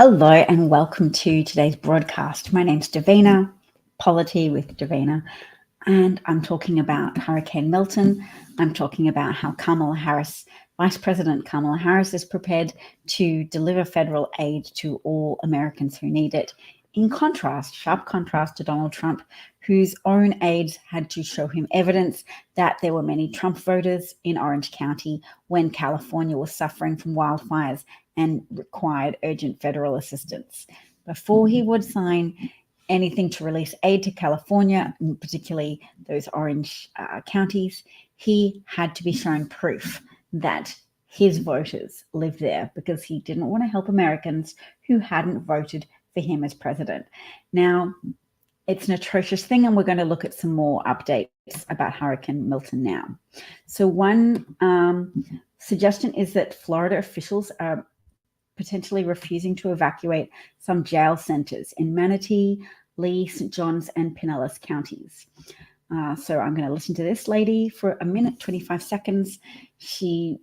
Hello and welcome to today's broadcast. My name's Davina, Polity with Davina, and I'm talking about Hurricane Milton. I'm talking about how Kamala Harris, Vice President Kamala Harris, is prepared to deliver federal aid to all Americans who need it. In contrast, sharp contrast to Donald Trump, whose own aides had to show him evidence that there were many Trump voters in Orange County when California was suffering from wildfires and required urgent federal assistance. Before he would sign anything to release aid to California, particularly those orange counties, he had to be shown proof that his voters lived there because he didn't want to help Americans who hadn't voted for him as president. Now, it's an atrocious thing, and we're going to look at some more updates about Hurricane Milton now. So one suggestion is that Florida officials are potentially refusing to evacuate some jail centers in Manatee, Lee, St. Johns, and Pinellas counties. So I'm going to listen to this lady for a minute, 25 seconds. She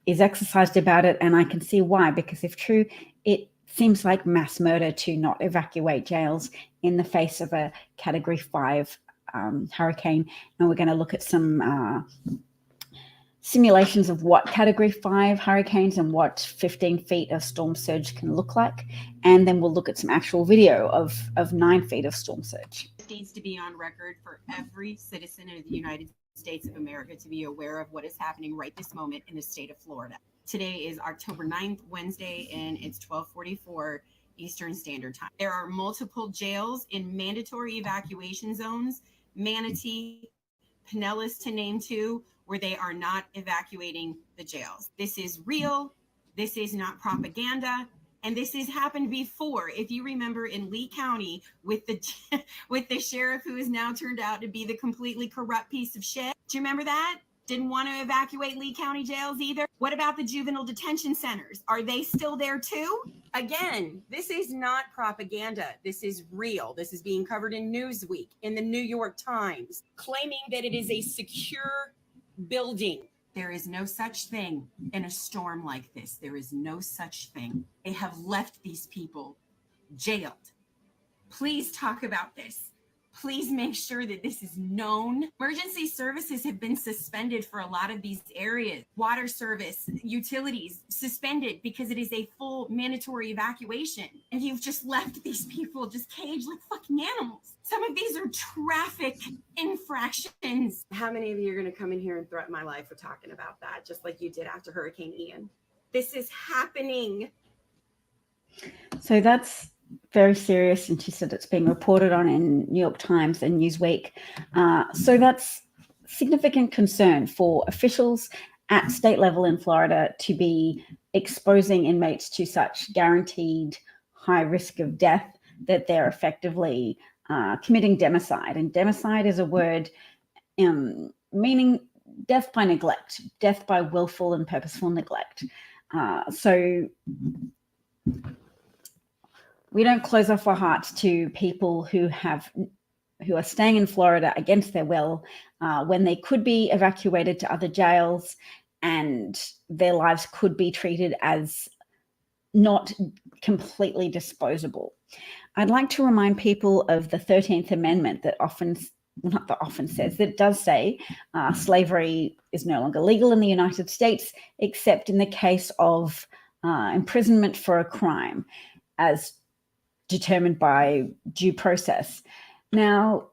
is exercised about it, and I can see why, because if true, it seems like mass murder to not evacuate jails in the face of a Category 5 hurricane. And we're going to look at some simulations of what Category 5 hurricanes and what 15 feet of storm surge can look like. And then we'll look at some actual video of 9 feet of storm surge. This needs to be on record for every citizen of the United States of America to be aware of what is happening right this moment in the state of Florida. Today is October 9th, Wednesday, and it's 12:44 Eastern Standard Time. There are multiple jails in mandatory evacuation zones, Manatee, Pinellas to name two, where they are not evacuating the jails. This is real. This is not propaganda. And this has happened before. If you remember in Lee County with the sheriff who has now turned out to be the completely corrupt piece of shit. Do you remember that? Didn't want to evacuate Lee County jails either. What about the juvenile detention centers? Are they still there too? Again, this is not propaganda. This is real. This is being covered in Newsweek, in the New York Times, claiming that it is a secure building. There is no such thing in a storm like this. There is no such thing. They have left these people jailed. Please talk about this. Please make sure that this is known. Emergency services have been suspended for a lot of these areas. Water service, utilities suspended because it is a full mandatory evacuation. And you've just left these people just caged like fucking animals. Some of these are traffic infractions. How many of you are going to come in here and threaten my life with talking about that, just like you did after Hurricane Ian? This is happening. So that's very serious, and she said it's being reported on in New York Times and Newsweek. So that's significant concern for officials at state level in Florida to be exposing inmates to such guaranteed high risk of death that they're effectively committing democide. And democide is a word meaning death by neglect, death by willful and purposeful neglect. So we don't close off our hearts to people who are staying in Florida against their will when they could be evacuated to other jails and their lives could be treated as not completely disposable. I'd like to remind people of the 13th Amendment that that does say slavery is no longer legal in the United States, except in the case of imprisonment for a crime, as determined by due process. Now,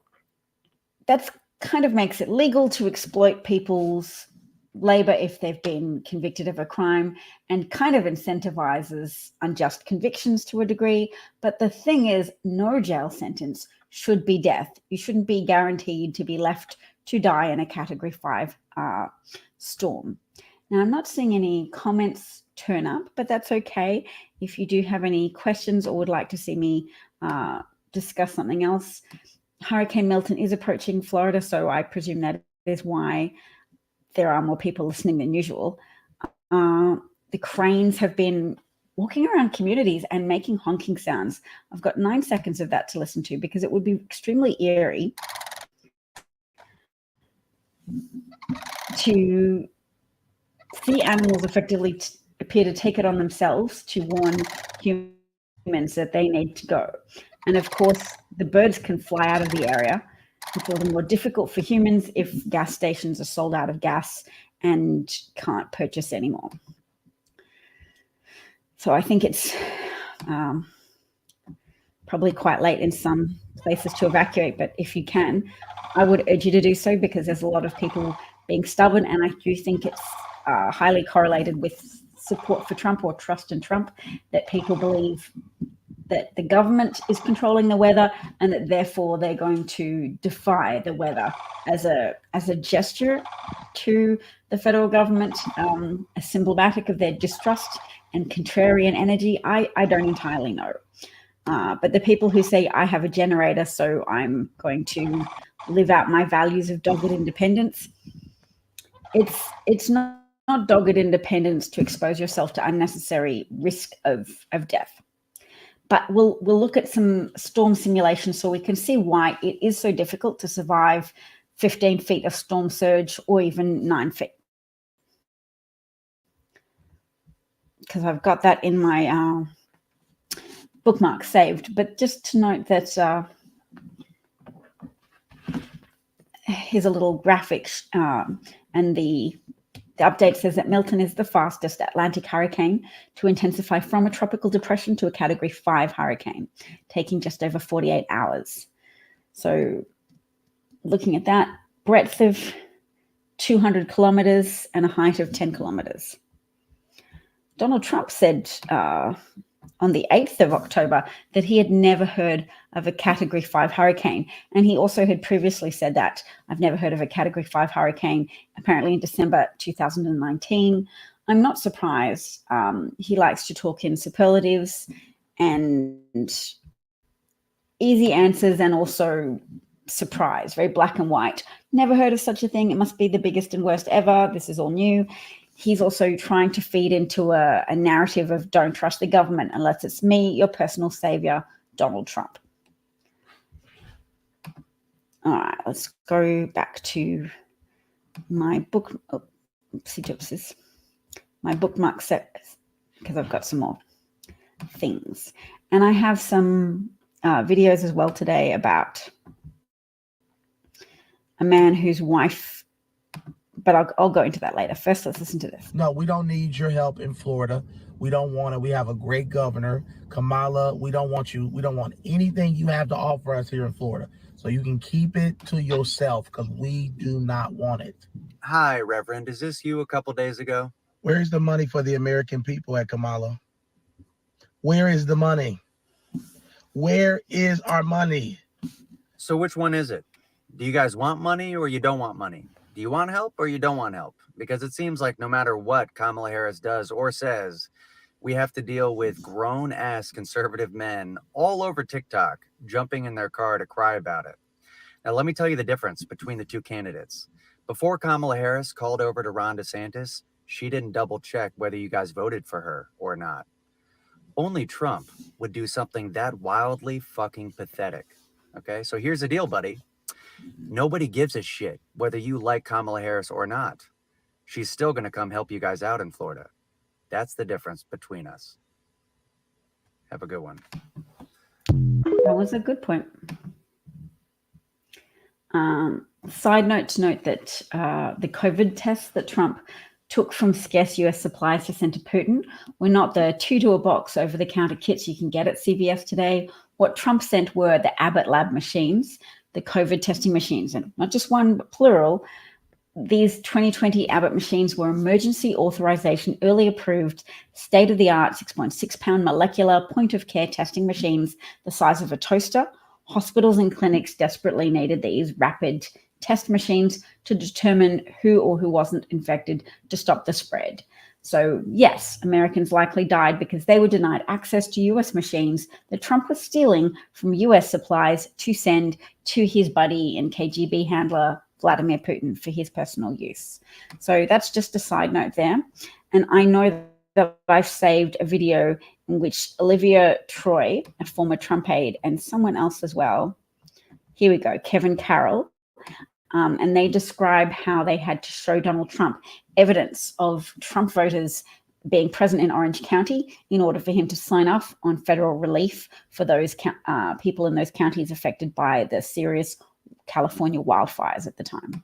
that's kind of makes it legal to exploit people's labor if they've been convicted of a crime, and kind of incentivizes unjust convictions to a degree. But the thing is, no jail sentence should be death. You shouldn't be guaranteed to be left to die in a Category 5 storm. Now, I'm not seeing any comments turn up, but that's okay. If you do have any questions or would like to see me discuss something else, Hurricane Milton is approaching Florida, so I presume that is why there are more people listening than usual. The cranes have been walking around communities and making honking sounds. I've got 9 seconds of that to listen to because it would be extremely eerie to see animals effectively appear to take it on themselves to warn humans humans that they need to go. And of course, the birds can fly out of the area. It's all the more difficult for humans if gas stations are sold out of gas and can't purchase anymore. So I think it's probably quite late in some places to evacuate, but if you can, I would urge you to do so, because there's a lot of people being stubborn, and I do think it's highly correlated with support for Trump or trust in Trump, that people believe that the government is controlling the weather and that therefore they're going to defy the weather as a gesture to the federal government, a symbolic of their distrust and contrarian energy. I don't entirely know. But the people who say, I have a generator, so I'm going to live out my values of dogged independence, it's not dogged independence to expose yourself to unnecessary risk of death. But we'll look at some storm simulations so we can see why it is so difficult to survive 15 feet of storm surge or even 9 feet. Because I've got that in my bookmark saved. But just to note that here's a little graphic, and the update says that Milton is the fastest Atlantic hurricane to intensify from a tropical depression to a Category 5 hurricane, taking just over 48 hours. So looking at that, breadth of 200 kilometers and a height of 10 kilometers. Donald Trump said on the 8th of October that he had never heard of a Category 5 hurricane. And he also had previously said that, I've never heard of a Category 5 hurricane, apparently in December 2019. I'm not surprised. He likes to talk in superlatives and easy answers, and also surprise, very black and white. Never heard of such a thing. It must be the biggest and worst ever. This is all new. He's also trying to feed into a narrative of don't trust the government unless it's me, your personal savior, Donald Trump. All right, let's go back to my book. Oh, oopsie my bookmark set, because I've got some more things. And I have some videos as well today about a man whose wife, but I'll go into that later. First, let's listen to this. No, we don't need your help in Florida. We don't want it. We have a great governor, Kamala. We don't want you. We don't want anything you have to offer us here in Florida. So you can keep it to yourself, because we do not want it. Hi, Reverend. Is this you a couple days ago? Where's the money for the American people at Kamala? Where is the money? Where is our money? So which one is it? Do you guys want money or you don't want money? Do you want help or you don't want help? Because it seems like no matter what Kamala Harris does or says, we have to deal with grown-ass conservative men all over TikTok jumping in their car to cry about it. Now, let me tell you the difference between the two candidates. Before Kamala Harris called over to Ron DeSantis, she didn't double check whether you guys voted for her or not. Only Trump would do something that wildly fucking pathetic. Okay, so here's the deal, buddy. Nobody gives a shit whether you like Kamala Harris or not. She's still going to come help you guys out in Florida. That's the difference between us. Have a good one. That was a good point. Side note to note that the COVID tests that Trump took from scarce US supplies to send to Putin were not the 2-to-a-box over-the-counter kits you can get at CVS today. What Trump sent were the Abbott Lab machines, the COVID testing machines, and not just one, but plural. These 2020 Abbott machines were emergency authorization, early approved, state-of-the-art 6.6-pound molecular point-of-care testing machines the size of a toaster. Hospitals and clinics desperately needed these rapid test machines to determine who or who wasn't infected to stop the spread. So yes, Americans likely died because they were denied access to US machines that Trump was stealing from US supplies to send to his buddy and KGB handler, Vladimir Putin, for his personal use. So that's just a side note there. And I know that I've saved a video in which Olivia Troy, a former Trump aide, and someone else as well, here we go, Kevin Carroll, and they describe how they had to show Donald Trump evidence of Trump voters being present in Orange County in order for him to sign off on federal relief for those people in those counties affected by the serious California wildfires at the time.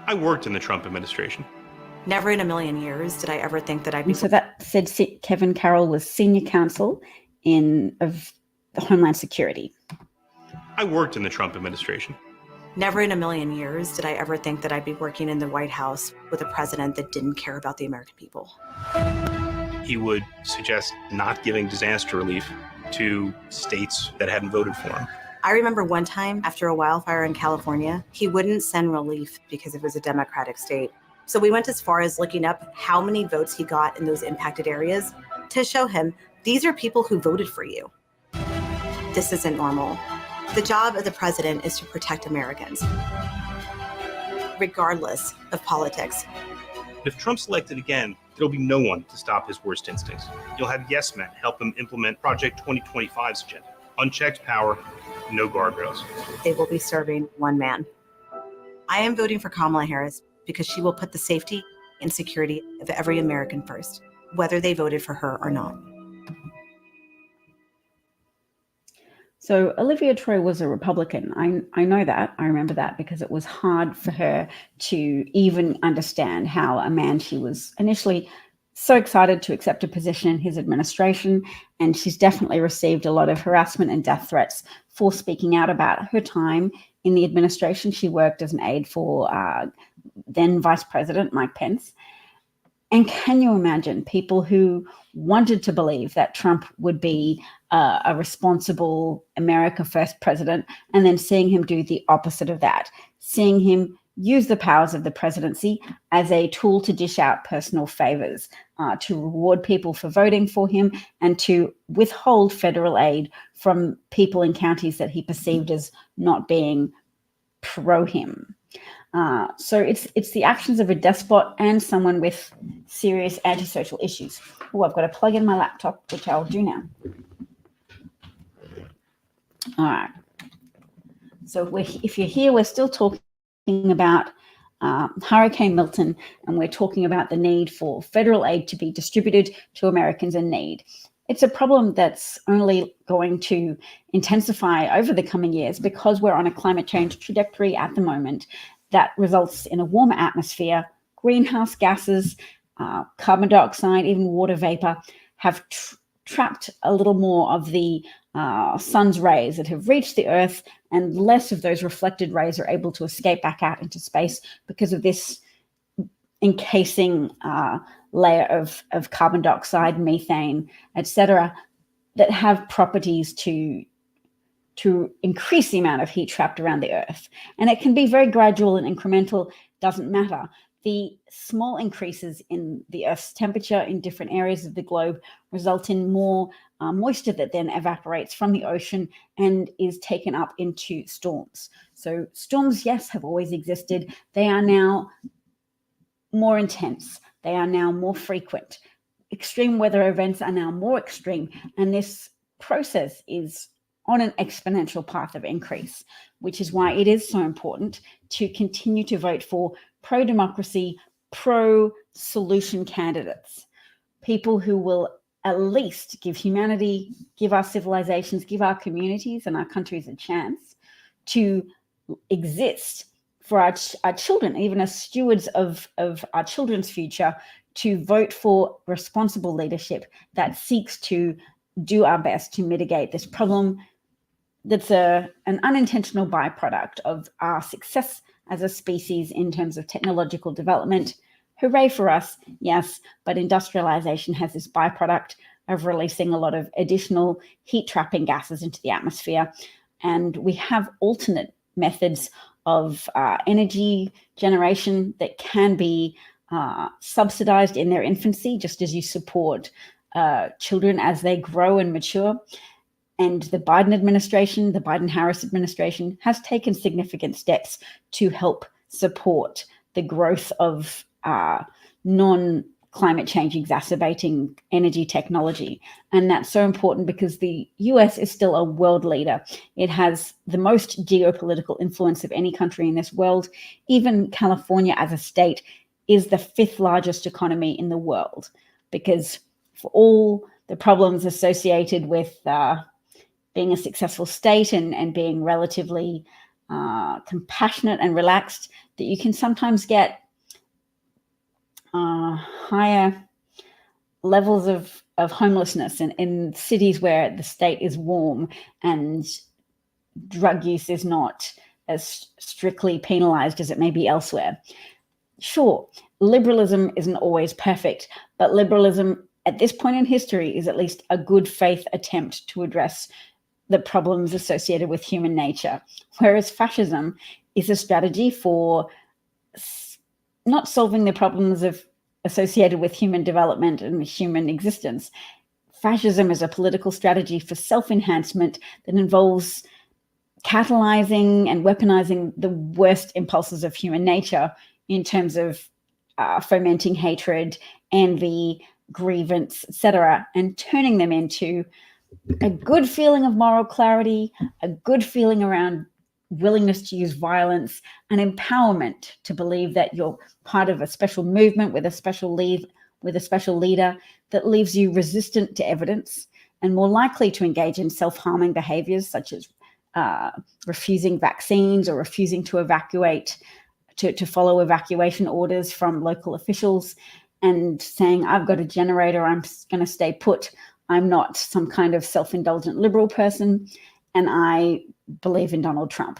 I worked in the Trump administration. Never in a million years did I ever think that I'd be. And so that said, Kevin Carroll was senior counsel of the Homeland Security. I worked in the Trump administration. Never in a million years did I ever think that I'd be working in the White House with a president that didn't care about the American people. He would suggest not giving disaster relief to states that hadn't voted for him. I remember one time after a wildfire in California, he wouldn't send relief because it was a Democratic state. So we went as far as looking up how many votes he got in those impacted areas to show him these are people who voted for you. This isn't normal. The job of the president is to protect Americans, regardless of politics. If Trump's elected again, there'll be no one to stop his worst instincts. You'll have yes men help him implement Project 2025's agenda. Unchecked power, no guardrails. They will be serving one man. I am voting for Kamala Harris because she will put the safety and security of every American first, whether they voted for her or not. So Olivia Troy was a Republican. I know that. I remember that because it was hard for her to even understand how a man she was initially so excited to accept a position in his administration. And she's definitely received a lot of harassment and death threats for speaking out about her time in the administration. She worked as an aide for then Vice President Mike Pence. And can you imagine people who wanted to believe that Trump would be a responsible America First president, and then seeing him do the opposite of that, seeing him use the powers of the presidency as a tool to dish out personal favors, to reward people for voting for him, and to withhold federal aid from people in counties that he perceived as not being pro him. So it's the actions of a despot and someone with serious antisocial issues. Oh, I've got to plug in my laptop, which I'll do now. All right. So if you're here, we're still talking about Hurricane Milton, and we're talking about the need for federal aid to be distributed to Americans in need. It's a problem that's only going to intensify over the coming years because we're on a climate change trajectory at the moment that results in a warmer atmosphere. Greenhouse gases, carbon dioxide, even water vapor have trapped a little more of the sun's rays that have reached the Earth, and less of those reflected rays are able to escape back out into space because of this encasing layer of carbon dioxide, methane, etc., that have properties to increase the amount of heat trapped around the Earth. And it can be very gradual and incremental, doesn't matter. The small increases in the Earth's temperature in different areas of the globe result in more moisture that then evaporates from the ocean and is taken up into storms. So storms, yes, have always existed. They are now more intense. They are now more frequent. Extreme weather events are now more extreme. And this process is on an exponential path of increase, which is why it is so important to continue to vote for pro-democracy, pro-solution candidates, people who will at least give humanity, give our civilizations, give our communities and our countries a chance to exist for our children, even as stewards of our children's future, to vote for responsible leadership that seeks to do our best to mitigate this problem that's an unintentional byproduct of our success as a species in terms of technological development. Hooray for us, yes, but industrialization has this byproduct of releasing a lot of additional heat trapping gases into the atmosphere. And we have alternate methods of energy generation that can be subsidized in their infancy, just as you support children as they grow and mature. And the Biden administration, the Biden-Harris administration, has taken significant steps to help support the growth of non-climate change exacerbating energy technology. And that's so important because the US is still a world leader. It has the most geopolitical influence of any country in this world. Even California as a state is the 5th largest economy in the world, because for all the problems associated with being a successful state and being relatively compassionate and relaxed, that you can sometimes get higher levels of homelessness in cities where the state is warm and drug use is not as strictly penalized as it may be elsewhere. Sure, liberalism isn't always perfect, but liberalism at this point in history is at least a good faith attempt to address the problems associated with human nature, whereas fascism is a strategy for not solving the problems associated with human development and human existence. Fascism is a political strategy for self-enhancement that involves catalyzing and weaponizing the worst impulses of human nature in terms of fomenting hatred, envy, grievance, etc., and turning them into a good feeling of moral clarity, a good feeling around willingness to use violence, and empowerment to believe that you're part of a special movement with a special leader that leaves you resistant to evidence and more likely to engage in self-harming behaviors such as refusing vaccines or refusing to evacuate, to follow evacuation orders from local officials, and saying, I've got a generator, I'm going to stay put. I'm not some kind of self-indulgent liberal person, and I believe in Donald Trump.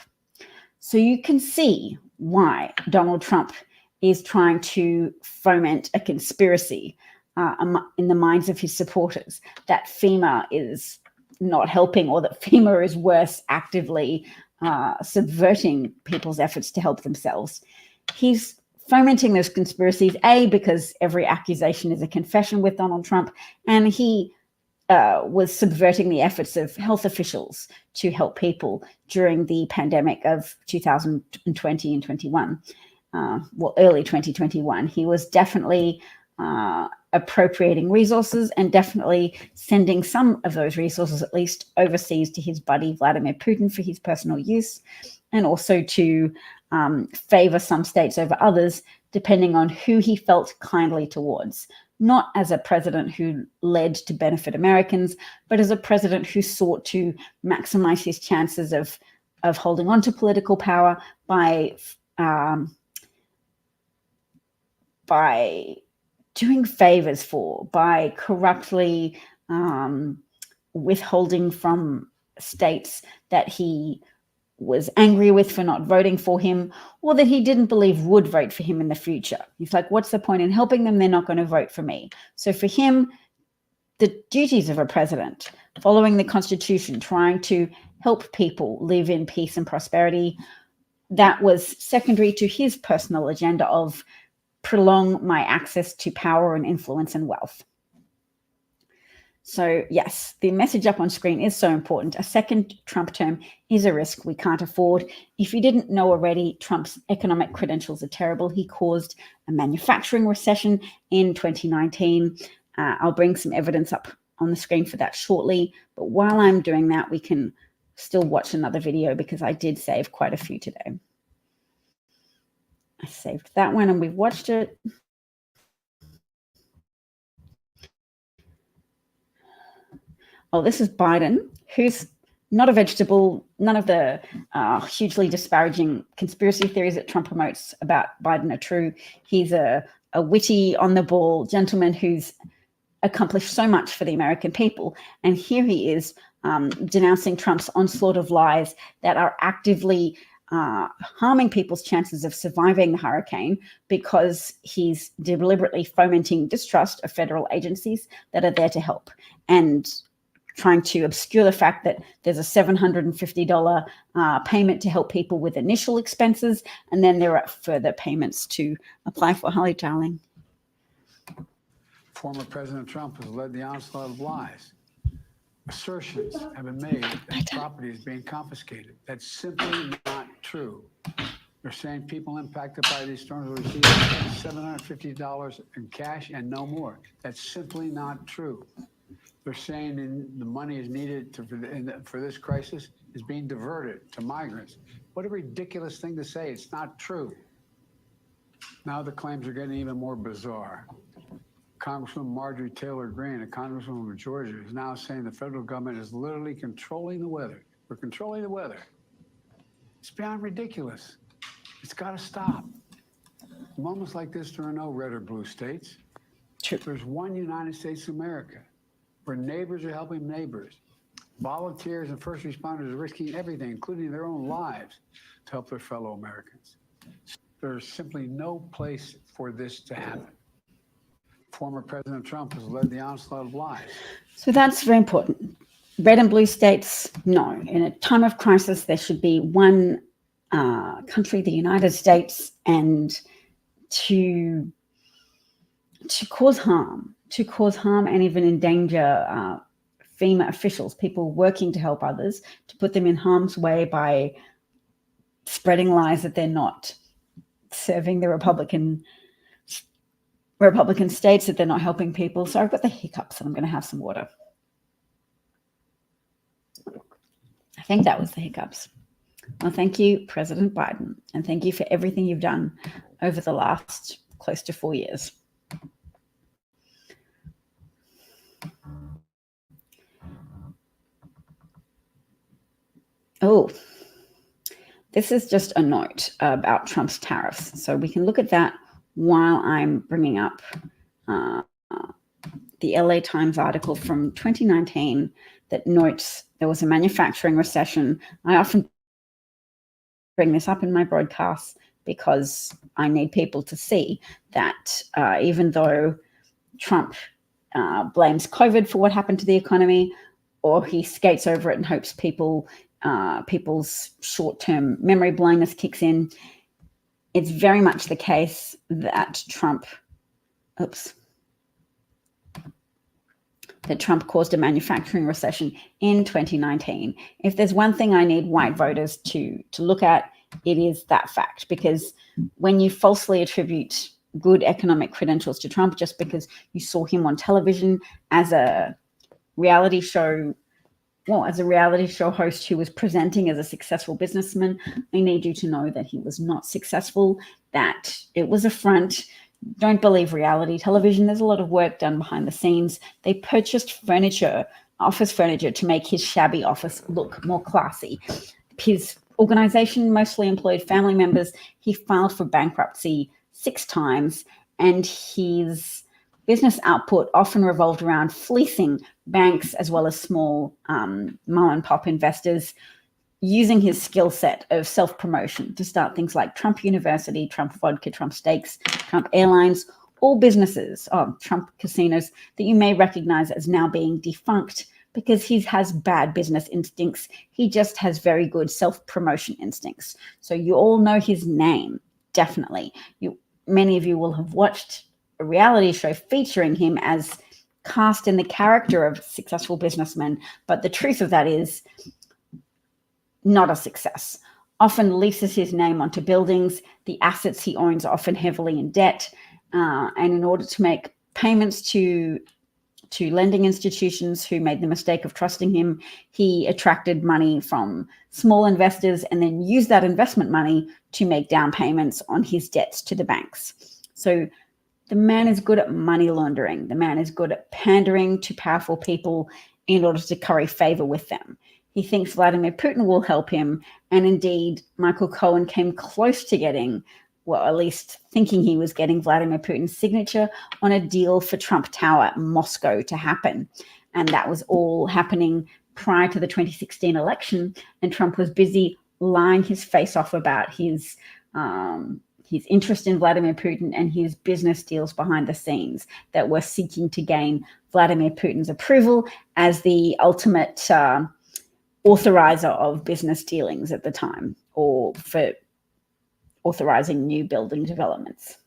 So you can see why Donald Trump is trying to foment a conspiracy in the minds of his supporters that FEMA is not helping, or that FEMA is worse, actively subverting people's efforts to help themselves. He's fomenting those conspiracies, A, because every accusation is a confession with Donald Trump, and he was subverting the efforts of health officials to help people during the pandemic of 2020 and 21. Early 2021. He was definitely appropriating resources and definitely sending some of those resources, at least overseas, to his buddy Vladimir Putin for his personal use, and also to favor some states over others, depending on who he felt kindly towards. Not as a president who led to benefit Americans, but as a president who sought to maximize his chances of holding on to political power by doing favors for, by corruptly withholding from states that he was angry with for not voting for him, or that he didn't believe would vote for him in the future. He's like, what's the point in helping them? They're not going to vote for me. So for him, the duties of a president, following the Constitution, trying to help people live in peace and prosperity, that was secondary to his personal agenda of prolong my access to power and influence and wealth. So yes, the message up on screen is so important. A second Trump term is a risk we can't afford. If you didn't know already, Trump's economic credentials are terrible. He caused a manufacturing recession in 2019. I'll bring some evidence up on the screen for that shortly. But while I'm doing that, we can still watch another video because I did save quite a few today. I saved that one and we've watched it. Oh, this is Biden, who's not a vegetable. None of the hugely disparaging conspiracy theories that Trump promotes about Biden are true. He's a witty, on-the-ball gentleman who's accomplished so much for the American people. And here he is denouncing Trump's onslaught of lies that are actively harming people's chances of surviving the hurricane, because he's deliberately fomenting distrust of federal agencies that are there to help, and trying to obscure the fact that there's a $750 payment to help people with initial expenses, and then there are further payments to apply for. Holly, darling. Former President Trump has led the onslaught of lies. Assertions have been made that property is being confiscated. That's simply not true. They're saying people impacted by these storms will receive $750 in cash and no more. That's simply not true. They're saying the money is needed for this crisis is being diverted to migrants. What a ridiculous thing to say. It's not true. Now the claims are getting even more bizarre. Congresswoman Marjorie Taylor Greene, a congresswoman from Georgia, is now saying the federal government is literally controlling the weather. We're controlling the weather. It's beyond ridiculous. It's got to stop. Moments like this, there are no red or blue states. True. There's one United States of America where neighbors are helping neighbors. Volunteers and first responders are risking everything, including their own lives, to help their fellow Americans. There's simply no place for this to happen. Former President Trump has led the onslaught of lies. So that's very important. Red and blue states, no. In a time of crisis, there should be one country, the United States, and to cause harm and even endanger FEMA officials, people working to help others, to put them in harm's way by spreading lies that they're not serving the Republican states, that they're not helping people. So I've got the hiccups and I'm going to have some water. I think that was the hiccups. Well, thank you, President Biden, and thank you for everything you've done over the last close to 4 years. Oh, this is just a note about Trump's tariffs. So we can look at that while I'm bringing up the LA Times article from 2019 that notes there was a manufacturing recession. I often bring this up in my broadcasts because I need people to see that even though Trump blames COVID for what happened to the economy, or he skates over it and hopes people's short-term memory blindness kicks in, it's very much the case that Trump caused a manufacturing recession in 2019. If there's one thing I need white voters to look at, it is that fact, because when you falsely attribute good economic credentials to Trump just because you saw him on television as a reality show host who was presenting as a successful businessman, I need you to know that he was not successful, that it was a front. Don't believe reality television. There's a lot of work done behind the scenes. They purchased office furniture to make his shabby office look more classy. His organization mostly employed family members. He filed for bankruptcy 6 times, and his business output often revolved around fleecing banks as well as small mom and pop investors, using his skill set of self-promotion to start things like Trump University, Trump Vodka, Trump Steaks, Trump Airlines, all businesses, Trump casinos that you may recognize as now being defunct because he has bad business instincts. He just has very good self-promotion instincts. So you all know his name, definitely. Many of you will have watched a reality show featuring him as cast in the character of a successful businessman, but the truth of that is not a success. Often leases his name onto buildings. The assets he owns are often heavily in debt. And in order to make payments to lending institutions who made the mistake of trusting him, he attracted money from small investors and then used that investment money to make down payments on his debts to the banks. So the man is good at money laundering. The man is good at pandering to powerful people in order to curry favor with them. He thinks Vladimir Putin will help him. And indeed, Michael Cohen came close to getting, well, at least thinking he was getting Vladimir Putin's signature on a deal for Trump Tower Moscow to happen. And that was all happening prior to the 2016 election. And Trump was busy lying his face off about his interest in Vladimir Putin and his business deals behind the scenes that were seeking to gain Vladimir Putin's approval as the ultimate authorizer of business dealings at the time, or for authorizing new building developments.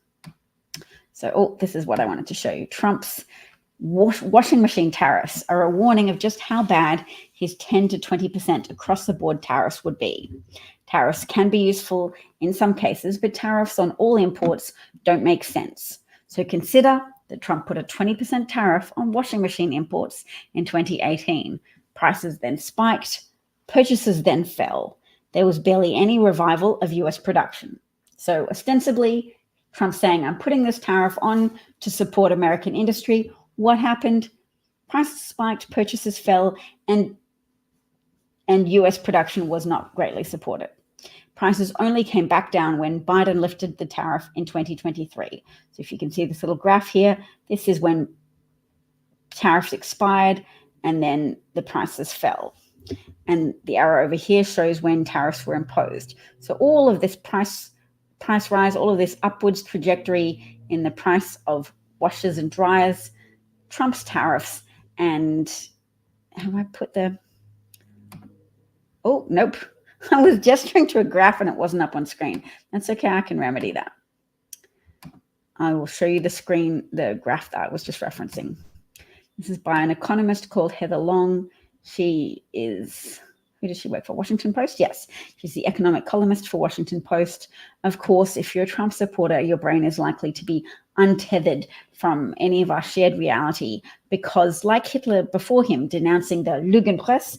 So, this is what I wanted to show you. Trump's washing machine tariffs are a warning of just how bad his 10 to 20% across the board tariffs would be. Tariffs can be useful in some cases, but tariffs on all imports don't make sense. So consider that Trump put a 20% tariff on washing machine imports in 2018. Prices then spiked, purchases then fell. There was barely any revival of US production. So ostensibly, Trump saying, I'm putting this tariff on to support American industry. What happened? Prices spiked, purchases fell, and US production was not greatly supported. Prices only came back down when Biden lifted the tariff in 2023. So if you can see this little graph here, this is when tariffs expired and then the prices fell. And the arrow over here shows when tariffs were imposed. So all of this price rise, all of this upwards trajectory in the price of washers and dryers, Trump's tariffs, and have I put the... Oh, nope. I was gesturing to a graph and it wasn't up on screen. That's okay. I can remedy that. I will show you the graph that I was just referencing. This is by an economist called Heather Long. She is, who does she work for? Washington Post? Yes, she's the economic columnist for Washington Post. Of course, if you're a Trump supporter, your brain is likely to be untethered from any of our shared reality because, like Hitler before him, denouncing the Lügenpresse,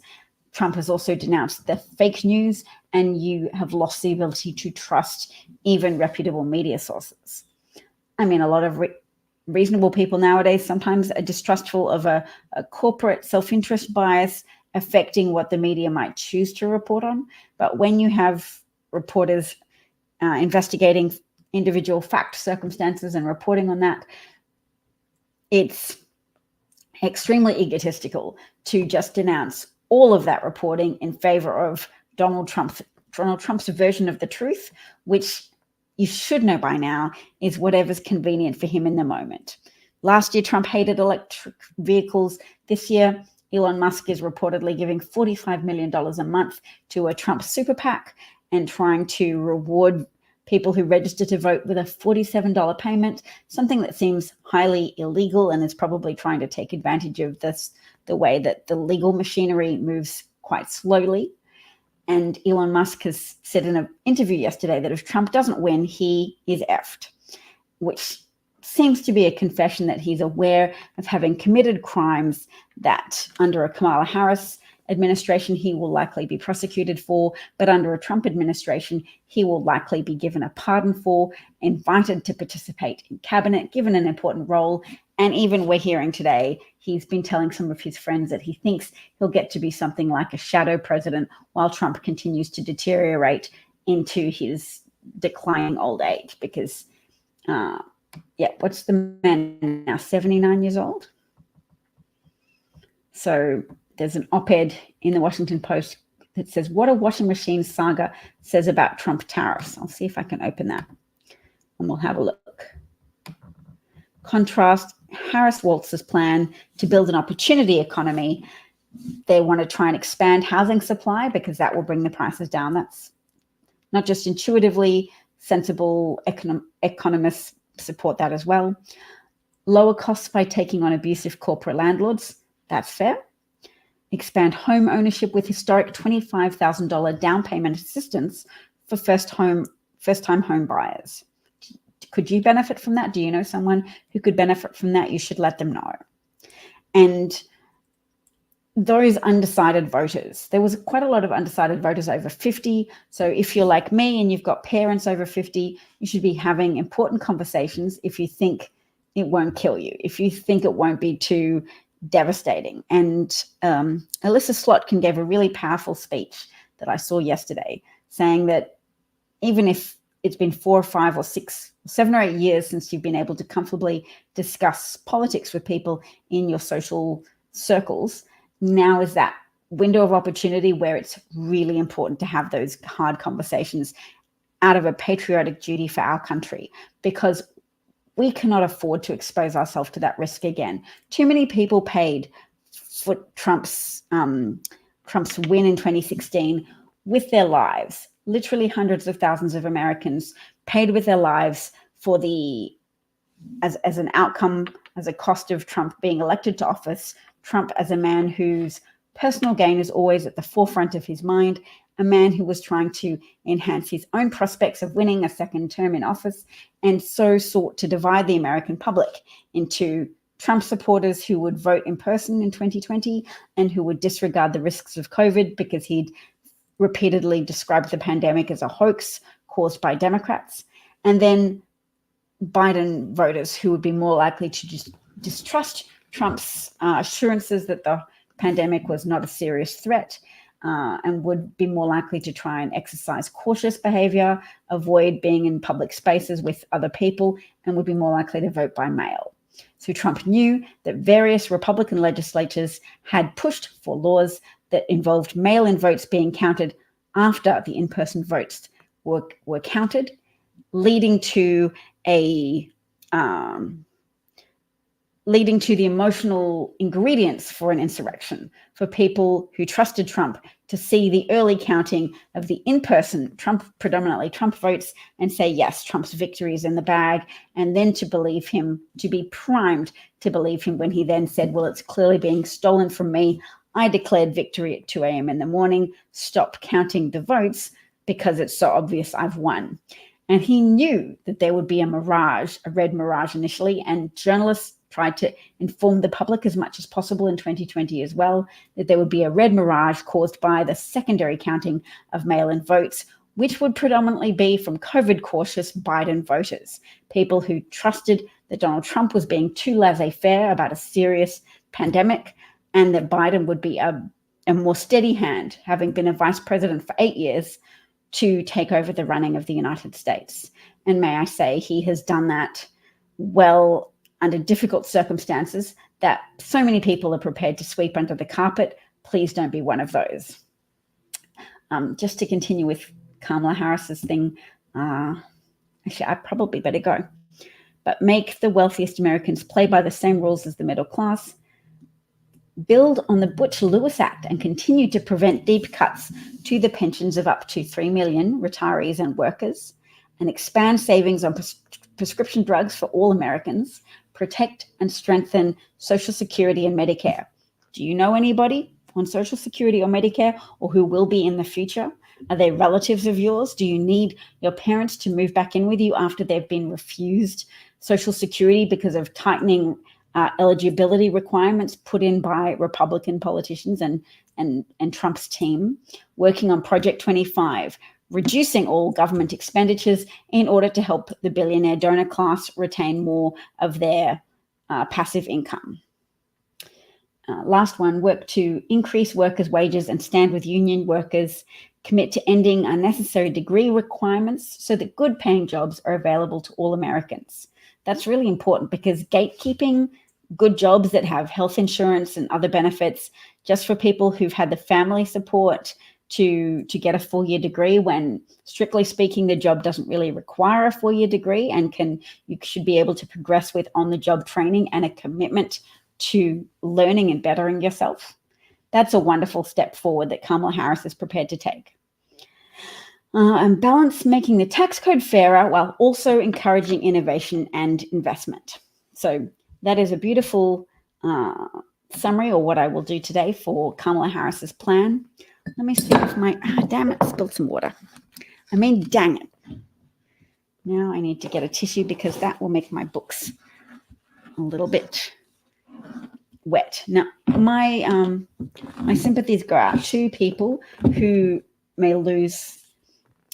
Trump has also denounced the fake news, and you have lost the ability to trust even reputable media sources. I mean, a lot of reasonable people nowadays sometimes are distrustful of a corporate self-interest bias affecting what the media might choose to report on. But when you have reporters investigating individual fact circumstances and reporting on that, it's extremely egotistical to just denounce all of that reporting in favor of Donald Trump's version of the truth, which you should know by now is whatever's convenient for him in the moment. Last year, Trump hated electric vehicles. This year, Elon Musk is reportedly giving $45 million a month to a Trump super PAC and trying to reward people who register to vote with a $47 payment, something that seems highly illegal and is probably trying to take advantage of the way that the legal machinery moves quite slowly. And Elon Musk has said in an interview yesterday that if Trump doesn't win, he is effed, which seems to be a confession that he's aware of having committed crimes that under a Kamala Harris administration, he will likely be prosecuted for, but under a Trump administration, he will likely be given a pardon for, invited to participate in cabinet, given an important role. And even we're hearing today, he's been telling some of his friends that he thinks he'll get to be something like a shadow president while Trump continues to deteriorate into his declining old age. Because, what's the man now, 79 years old? So there's an op-ed in the Washington Post that says, what a washing machine saga says about Trump tariffs. I'll see if I can open that and we'll have a look. Contrast Harris-Walz's plan to build an opportunity economy. They want to try and expand housing supply because that will bring the prices down. That's not just intuitively sensible. Economists support that as well. Lower costs by taking on abusive corporate landlords. That's fair. Expand home ownership with historic $25,000 down payment assistance for first-time home buyers. Could you benefit from that? Do you know someone who could benefit from that? You should let them know. And those undecided voters, there was quite a lot of undecided voters over 50. So if you're like me and you've got parents over 50, you should be having important conversations if you think it won't kill you, if you think it won't be too devastating. And Alyssa Slotkin gave a really powerful speech that I saw yesterday, saying that even if it's been 4 or 5 or 6, 7 or 8 years since you've been able to comfortably discuss politics with people in your social circles, now is that window of opportunity where it's really important to have those hard conversations out of a patriotic duty for our country, because we cannot afford to expose ourselves to that risk again. Too many people paid for Trump's win in 2016 with their lives. Literally hundreds of thousands of Americans paid with their lives for as an outcome, as a cost of Trump being elected to office. Trump as a man whose personal gain is always at the forefront of his mind, a man who was trying to enhance his own prospects of winning a second term in office, and so sought to divide the American public into Trump supporters who would vote in person in 2020 and who would disregard the risks of COVID because he'd repeatedly described the pandemic as a hoax caused by Democrats. And then Biden voters who would be more likely to just distrust Trump's assurances that the pandemic was not a serious threat, and would be more likely to try and exercise cautious behavior, avoid being in public spaces with other people, and would be more likely to vote by mail. So Trump knew that various Republican legislators had pushed for laws that involved mail-in votes being counted after the in-person votes were counted, leading to the emotional ingredients for an insurrection for people who trusted Trump to see the early counting of the in-person predominantly Trump votes and say, yes, Trump's victory is in the bag, and then to believe him, to be primed to believe him when he then said, well, it's clearly being stolen from me. I declared victory at 2 a.m. in the morning, stop counting the votes because it's so obvious I've won. And he knew that there would be a red mirage initially, and journalists tried to inform the public as much as possible in 2020 as well, that there would be a red mirage caused by the secondary counting of mail-in votes, which would predominantly be from COVID-cautious Biden voters, people who trusted that Donald Trump was being too laissez-faire about a serious pandemic, and that Biden would be a more steady hand, having been a vice president for 8 years, to take over the running of the United States. And may I say, he has done that well under difficult circumstances that so many people are prepared to sweep under the carpet. Please don't be one of those. Just to continue with Kamala Harris's thing, actually, I probably better go. But make the wealthiest Americans play by the same rules as the middle class. Build on the Butch-Lewis Act and continue to prevent deep cuts to the pensions of up to 3 million retirees and workers, and expand savings on prescription drugs for all Americans, protect and strengthen Social Security and Medicare. Do you know anybody on Social Security or Medicare, or who will be in the future? Are they relatives of yours? Do you need your parents to move back in with you after they've been refused Social Security because of tightening eligibility requirements put in by Republican politicians and Trump's team, working on Project 25, reducing all government expenditures in order to help the billionaire donor class retain more of their passive income. Last one, work to increase workers' wages and stand with union workers, commit to ending unnecessary degree requirements so that good paying jobs are available to all Americans. That's really important, because gatekeeping good jobs that have health insurance and other benefits just for people who've had the family support to get a 4-year degree, when strictly speaking, the job doesn't really require a 4-year degree, and you should be able to progress with on-the-job training and a commitment to learning and bettering yourself. That's a wonderful step forward that Kamala Harris is prepared to take. And balance making the tax code fairer while also encouraging innovation and investment. So that is a beautiful summary, or what I will do today for Kamala Harris's plan. Let me see if damn it, spilled some water. I mean, dang it. Now I need to get a tissue, because that will make my books a little bit wet. Now, my sympathies go out to people who may lose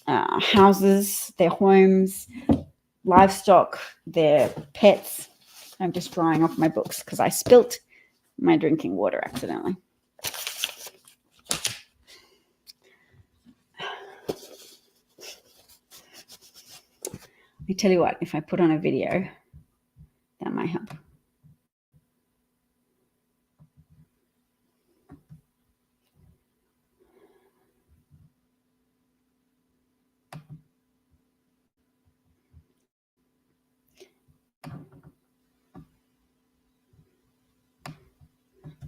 houses, their homes, livestock, their pets. I'm just drying off my books because I spilt my drinking water accidentally. I tell you what, if I put on a video, that might help.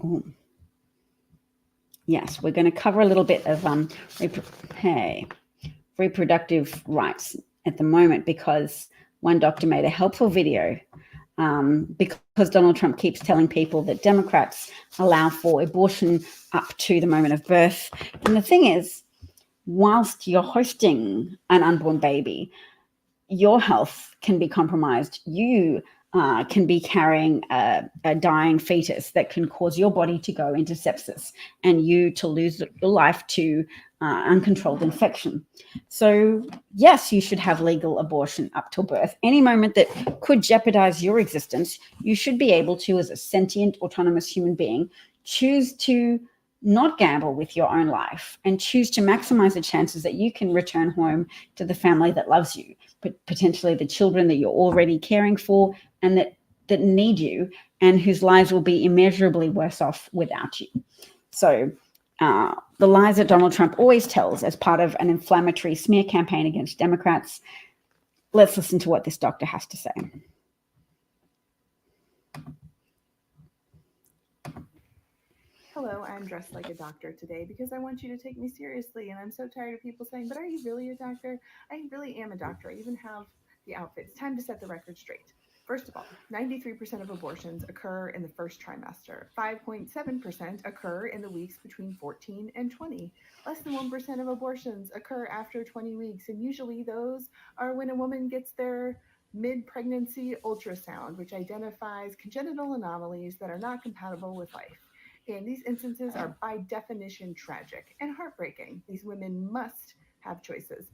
Ooh. Yes, we're going to cover a little bit of reproductive rights at the moment, because one doctor made a helpful video because Donald Trump keeps telling people that Democrats allow for abortion up to the moment of birth. And the thing is, whilst you're hosting an unborn baby, your health can be compromised. You can be carrying a dying fetus that can cause your body to go into sepsis and you to lose your life to uncontrolled infection. So yes, you should have legal abortion up till birth. Any moment that could jeopardize your existence, you should be able to, as a sentient, autonomous human being, choose to not gamble with your own life and choose to maximize the chances that you can return home to the family that loves you, but potentially the children that you're already caring for and that need you and whose lives will be immeasurably worse off without you. So the lies that Donald Trump always tells as part of an inflammatory smear campaign against Democrats. Let's listen to what this doctor has to say. Hello, I'm dressed like a doctor today because I want you to take me seriously, and I'm so tired of people saying, but are you really a doctor? I really am a doctor. I even have the outfit. It's time to set the record straight. First of all, 93% of abortions occur in the first trimester. 5.7% occur in the weeks between 14 and 20. Less than 1% of abortions occur after 20 weeks, and usually those are when a woman gets their mid-pregnancy ultrasound, which identifies congenital anomalies that are not compatible with life. And these instances are by definition tragic and heartbreaking. These women must have choices.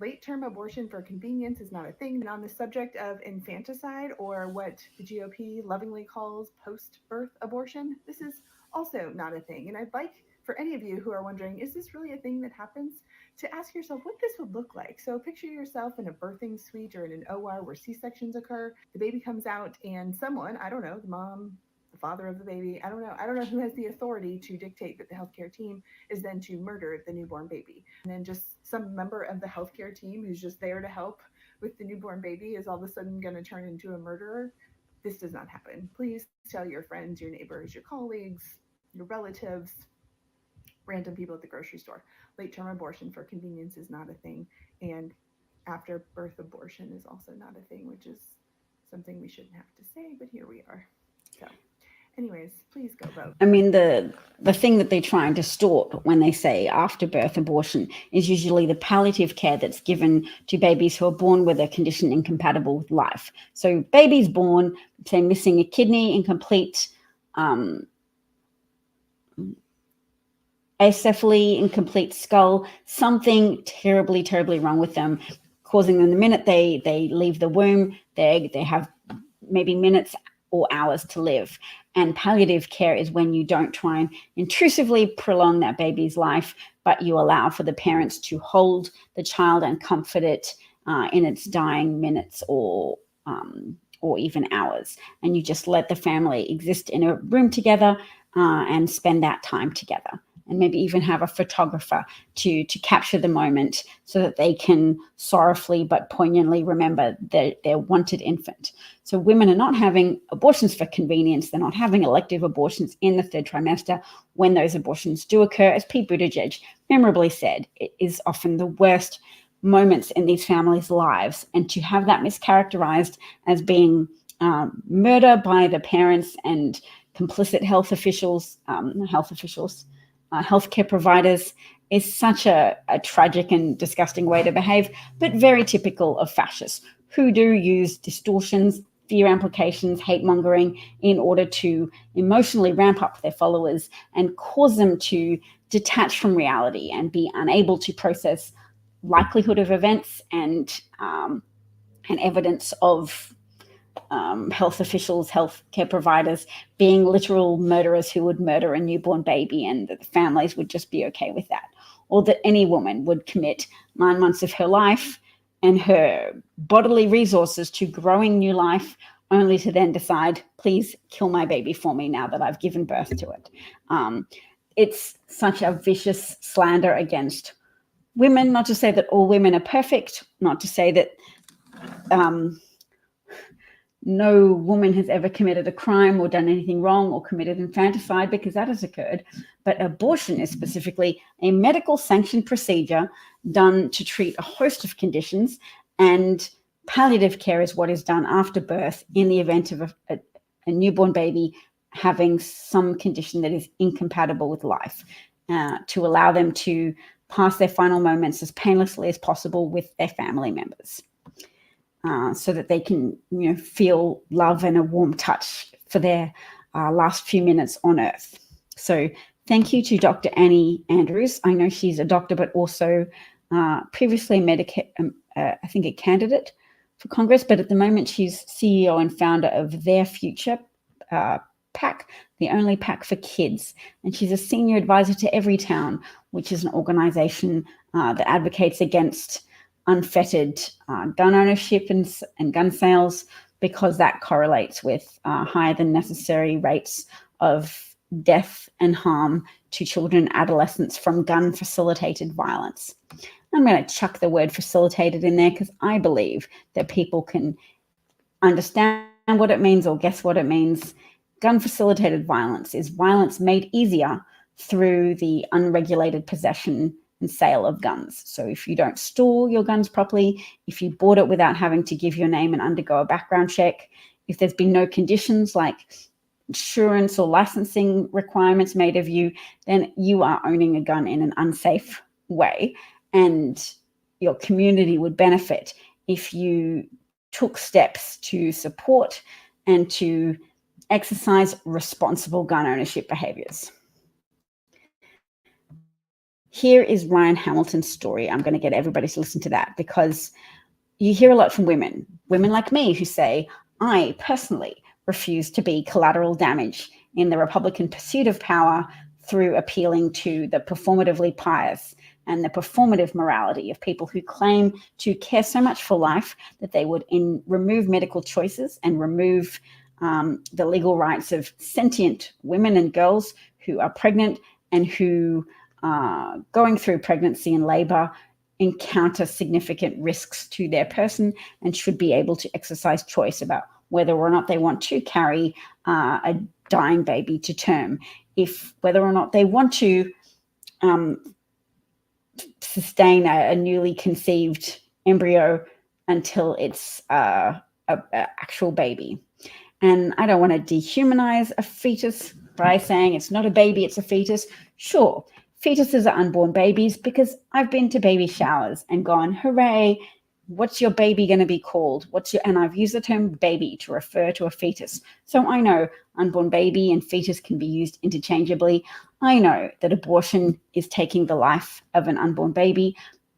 Late-term abortion for convenience is not a thing. And on the subject of infanticide, or what the GOP lovingly calls post-birth abortion, this is also not a thing. And I'd like for any of you who are wondering, is this really a thing that happens, to ask yourself what this would look like. So picture yourself in a birthing suite or in an OR where C-sections occur. The baby comes out and someone, I don't know, the mom, the father of the baby, I don't know who has the authority to dictate that the healthcare team is then to murder the newborn baby. And then just some member of the healthcare team who's just there to help with the newborn baby is all of a sudden going to turn into a murderer. This does not happen. Please tell your friends, your neighbors, your colleagues, your relatives, random people at the grocery store. Late-term abortion for convenience is not a thing. And after birth abortion is also not a thing, which is something we shouldn't have to say, but here we are. So anyways, please go vote. I mean, the thing that they try and distort when they say after birth abortion is usually the palliative care that's given to babies who are born with a condition incompatible with life. So babies born, say, missing a kidney, incomplete acephaly, incomplete skull, something terribly, terribly wrong with them, causing them the minute they leave the womb, they have maybe minutes or hours to live. And palliative care is when you don't try and intrusively prolong that baby's life, but you allow for the parents to hold the child and comfort it in its dying minutes or even hours. And you just let the family exist in a room together and spend that time together. And maybe even have a photographer to capture the moment so that they can sorrowfully but poignantly remember their wanted infant. So women are not having abortions for convenience. They're not having elective abortions in the third trimester. When those abortions do occur, as Pete Buttigieg memorably said, it is often the worst moments in these families' lives. And to have that mischaracterized as being murder by the parents and complicit healthcare providers is such a tragic and disgusting way to behave, but very typical of fascists who do use distortions, fear amplifications, hate mongering in order to emotionally ramp up their followers and cause them to detach from reality and be unable to process likelihood of events and evidence of health officials, healthcare providers being literal murderers who would murder a newborn baby, and that the families would just be okay with that. Or that any woman would commit 9 months of her life and her bodily resources to growing new life, only to then decide, please kill my baby for me now that I've given birth to it. It's such a vicious slander against women, not to say that all women are perfect, not to say that no woman has ever committed a crime or done anything wrong or committed infanticide, because that has occurred. But abortion is specifically a medical sanctioned procedure done to treat a host of conditions, and palliative care is what is done after birth in the event of a newborn baby having some condition that is incompatible with life, to allow them to pass their final moments as painlessly as possible with their family members. So that they can, feel love and a warm touch for their last few minutes on Earth. So Thank you to Dr. Annie Andrews. I know she's a doctor, but also previously I think a candidate for Congress, but at the moment she's CEO and founder of Their Future PAC, the only PAC for kids. And she's a senior advisor to Everytown, which is an organization that advocates against unfettered gun ownership and gun sales, because that correlates with higher than necessary rates of death and harm to children and adolescents from gun-facilitated violence. I'm going to chuck the word facilitated in there because I believe that people can understand what it means or guess what it means. Gun-facilitated violence is violence made easier through the unregulated possession and sale of guns. So if you don't store your guns properly, if you bought it without having to give your name and undergo a background check, if there's been no conditions like insurance or licensing requirements made of you, then you are owning a gun in an unsafe way. And your community would benefit if you took steps to support and to exercise responsible gun ownership behaviors. Here is Ryan Hamilton's story. I'm going to get everybody to listen to that because you hear a lot from women like me who say, I personally refuse to be collateral damage in the Republican pursuit of power through appealing to the performatively pious and the performative morality of people who claim to care so much for life that they would remove medical choices and remove the legal rights of sentient women and girls who are pregnant and who going through pregnancy and labor encounter significant risks to their person and should be able to exercise choice about whether or not they want to carry a dying baby to term, whether or not they want to sustain a newly conceived embryo until it's a actual baby. And I don't want to dehumanize a fetus by saying it's not a baby, it's a fetus. Sure, fetuses are unborn babies because I've been to baby showers and gone, hooray, what's your baby going to be called? And I've used the term baby to refer to a fetus. So I know unborn baby and fetus can be used interchangeably. I know that abortion is taking the life of an unborn baby,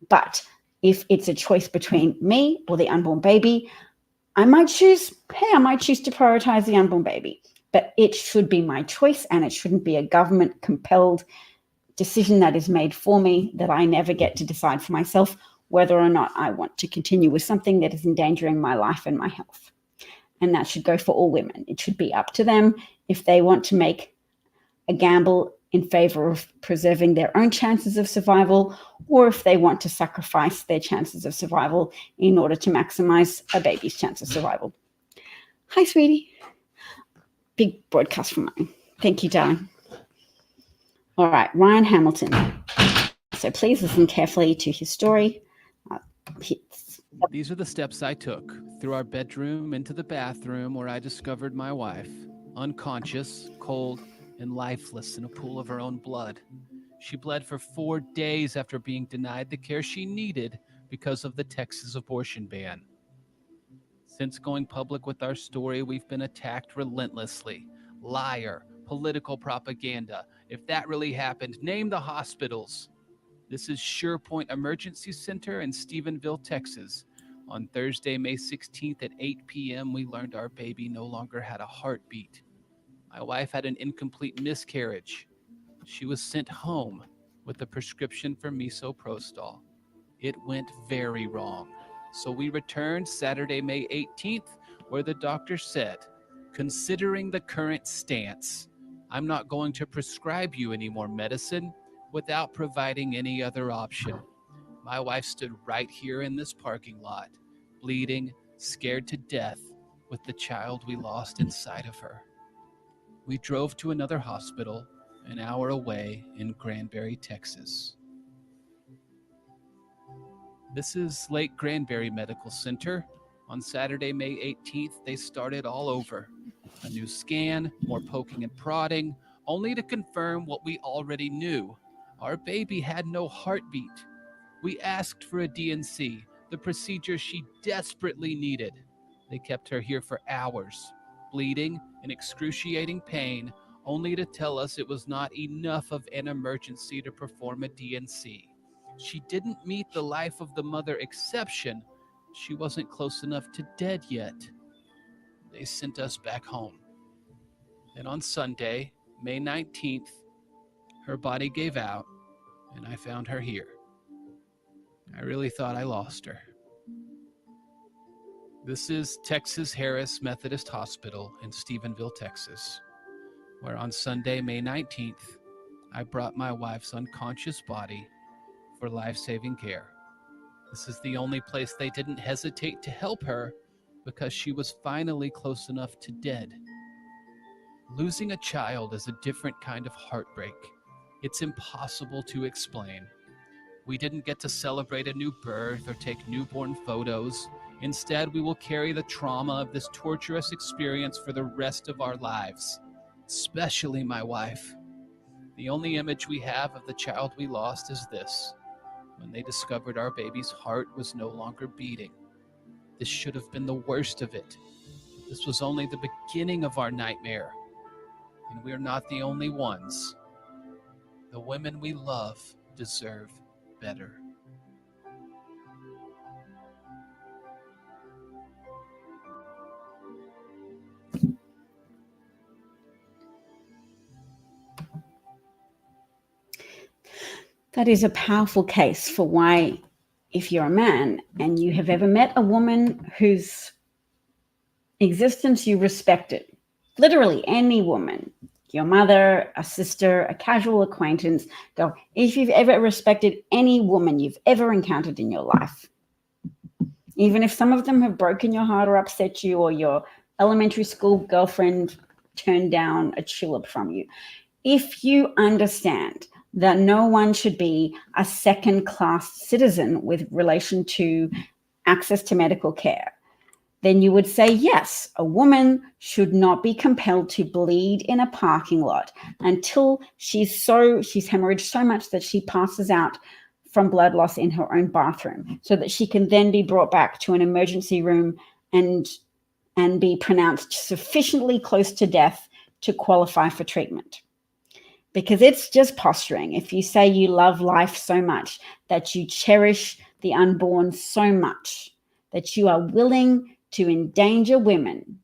but if it's a choice between me or the unborn baby, I might choose to prioritize the unborn baby, but it should be my choice and it shouldn't be a government compelled decision that is made for me that I never get to decide for myself whether or not I want to continue with something that is endangering my life and my health. And that should go for all women. It should be up to them if they want to make a gamble in favor of preserving their own chances of survival, or if they want to sacrifice their chances of survival in order to maximize a baby's chance of survival. Hi, sweetie. Big broadcast from mine. Thank you, darling. All right, Ryan Hamilton. So please listen carefully to his story. These are the steps I took through our bedroom into the bathroom where I discovered my wife, unconscious, cold, and lifeless in a pool of her own blood. She bled for 4 days after being denied the care she needed because of the Texas abortion ban. Since going public with our story, we've been attacked relentlessly. Liar, political propaganda. If that really happened, name the hospitals. This is SurePoint Emergency Center in Stephenville, Texas. On Thursday, May 16th at 8 p.m., we learned our baby no longer had a heartbeat. My wife had an incomplete miscarriage. She was sent home with a prescription for misoprostol. It went very wrong. So we returned Saturday, May 18th, where the doctor said, considering the current stance, I'm not going to prescribe you any more medicine without providing any other option. My wife stood right here in this parking lot, bleeding, scared to death with the child we lost inside of her. We drove to another hospital an hour away in Granbury, Texas. This is Lake Granbury Medical Center. On Saturday, May 18th, they started all over. A new scan, more poking and prodding, only to confirm what we already knew. Our baby had no heartbeat. We asked for a D&C, the procedure she desperately needed. They kept her here for hours, bleeding in excruciating pain, only to tell us it was not enough of an emergency to perform a DNC. She didn't meet the life of the mother exception. She wasn't close enough to dead yet. They sent us back home. And on Sunday, May 19th, her body gave out, and I found her here. I really thought I lost her. This is Texas Harris Methodist Hospital in Stephenville, Texas, where on Sunday, May 19th, I brought my wife's unconscious body for life-saving care. This is the only place they didn't hesitate to help her because she was finally close enough to dead. Losing a child is a different kind of heartbreak. It's impossible to explain. We didn't get to celebrate a new birth or take newborn photos. Instead, we will carry the trauma of this torturous experience for the rest of our lives, especially my wife. The only image we have of the child we lost is this: when they discovered our baby's heart was no longer beating. This should have been the worst of it. This was only the beginning of our nightmare. And we're not the only ones. The women we love deserve better. That is a powerful case for why, if you're a man and you have ever met a woman whose existence you respected, literally any woman, your mother, a sister, a casual acquaintance, go, if you've ever respected any woman you've ever encountered in your life, even if some of them have broken your heart or upset you, or your elementary school girlfriend turned down a tulip from you, if you understand that no one should be a second-class citizen with relation to access to medical care, then you would say, yes, a woman should not be compelled to bleed in a parking lot until she's hemorrhaged so much that she passes out from blood loss in her own bathroom, so that she can then be brought back to an emergency room and be pronounced sufficiently close to death to qualify for treatment. Because it's just posturing. If you say you love life so much, that you cherish the unborn so much, that you are willing to endanger women,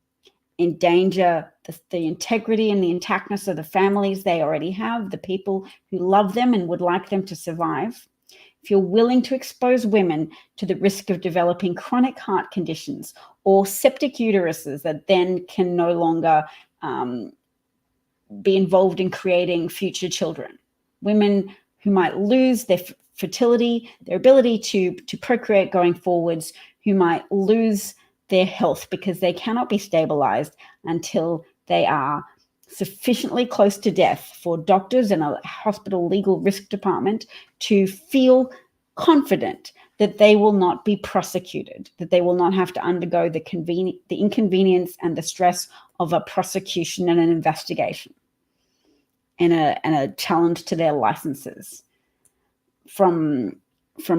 endanger the integrity and the intactness of the families they already have, the people who love them and would like them to survive, if you're willing to expose women to the risk of developing chronic heart conditions or septic uteruses that then can no longer be involved in creating future children, women who might lose their fertility, their ability to procreate going forwards, who might lose their health because they cannot be stabilized until they are sufficiently close to death for doctors and a hospital legal risk department to feel confident that they will not be prosecuted, that they will not have to undergo the inconvenience and the stress of a prosecution and an investigation and a challenge to their licenses from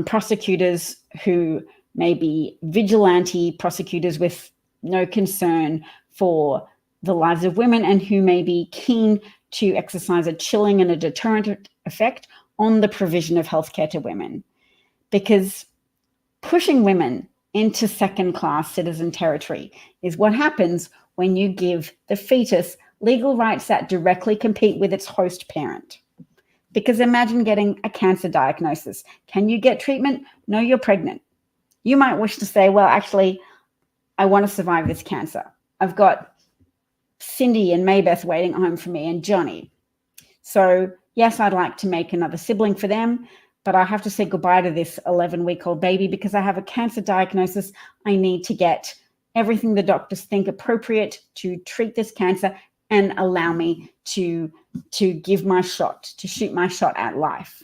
prosecutors who may be vigilante prosecutors with no concern for the lives of women, and who may be keen to exercise a chilling and a deterrent effect on the provision of healthcare to women. Because pushing women into second-class citizen territory is what happens when you give the fetus legal rights that directly compete with its host parent. Because imagine getting a cancer diagnosis. Can you get treatment? No, you're pregnant. You might wish to say, well, actually, I want to survive this cancer. I've got Cindy and Maybeth waiting at home for me, and Johnny. So yes, I'd like to make another sibling for them, but I have to say goodbye to this 11-week-old baby because I have a cancer diagnosis. I need to get everything the doctors think appropriate to treat this cancer and allow me to give my shot, to shoot my shot at life.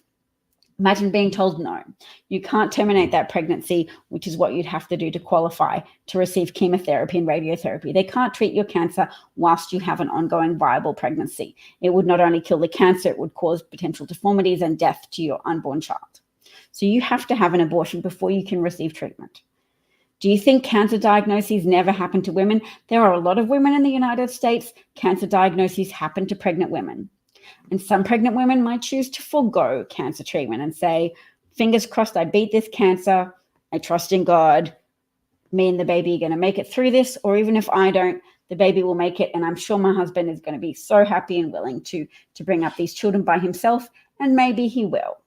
Imagine being told, no, you can't terminate that pregnancy, which is what you'd have to do to qualify to receive chemotherapy and radiotherapy. They can't treat your cancer whilst you have an ongoing viable pregnancy. It would not only kill the cancer, it would cause potential deformities and death to your unborn child. So you have to have an abortion before you can receive treatment. Do you think cancer diagnoses never happen to women? There are a lot of women in the United States. Cancer diagnoses happen to pregnant women. And some pregnant women might choose to forego cancer treatment and say, fingers crossed, I beat this cancer. I trust in God. Me and the baby are going to make it through this. Or even if I don't, the baby will make it. And I'm sure my husband is going to be so happy and willing to bring up these children by himself. And maybe he will.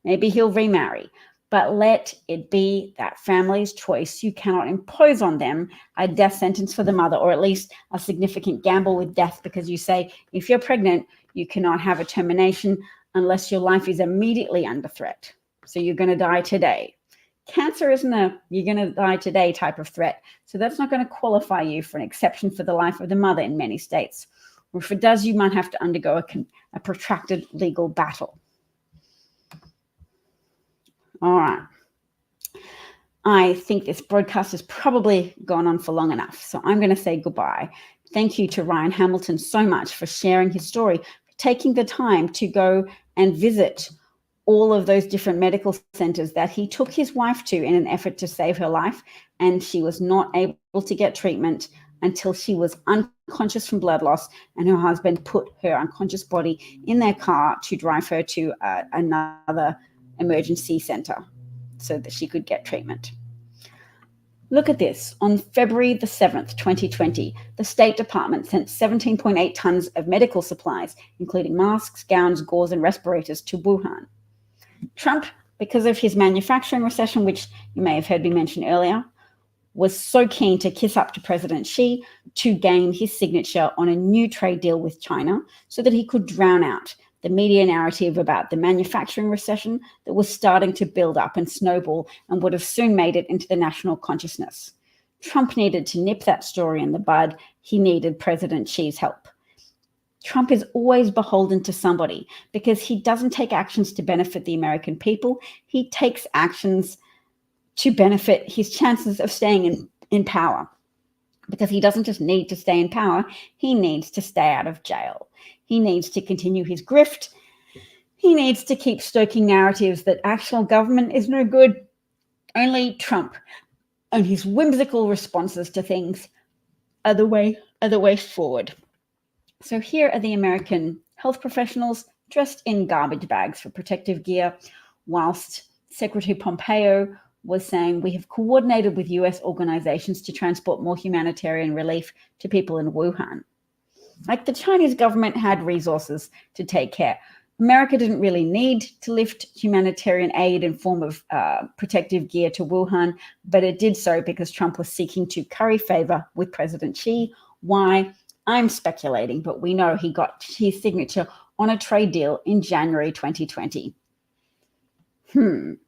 Maybe he'll remarry. But let it be that family's choice. You cannot impose on them a death sentence for the mother, or at least a significant gamble with death, because you say, if you're pregnant, you cannot have a termination unless your life is immediately under threat. So you're going to die today. Cancer isn't a you're going to die today type of threat. So that's not going to qualify you for an exception for the life of the mother in many states. Or if it does, you might have to undergo a protracted legal battle. All right. I think this broadcast has probably gone on for long enough, so I'm going to say goodbye. Thank you to Ryan Hamilton so much for sharing his story, for taking the time to go and visit all of those different medical centers that he took his wife to in an effort to save her life, and she was not able to get treatment until she was unconscious from blood loss, and her husband put her unconscious body in their car to drive her to another emergency center so that she could get treatment. Look at this. On February the 7th, 2020, the State Department sent 17.8 tons of medical supplies, including masks, gowns, gauze, and respirators to Wuhan. Trump, because of his manufacturing recession, which you may have heard me mention earlier, was so keen to kiss up to President Xi to gain his signature on a new trade deal with China so that he could drown out the media narrative about the manufacturing recession that was starting to build up and snowball and would have soon made it into the national consciousness. Trump needed to nip that story in the bud. He needed President Xi's help. Trump is always beholden to somebody because he doesn't take actions to benefit the American people. He takes actions to benefit his chances of staying in power, because he doesn't just need to stay in power, he needs to stay out of jail. He needs to continue his grift. He needs to keep stoking narratives that actual government is no good. Only Trump and his whimsical responses to things are the way forward. So here are the American health professionals dressed in garbage bags for protective gear, whilst Secretary Pompeo was saying, we have coordinated with US organizations to transport more humanitarian relief to people in Wuhan. Like the Chinese government had resources to take care. America didn't really need to lift humanitarian aid in form of protective gear to Wuhan, but it did so because Trump was seeking to curry favor with President Xi. Why? I'm speculating, but we know he got his signature on a trade deal in January 2020. And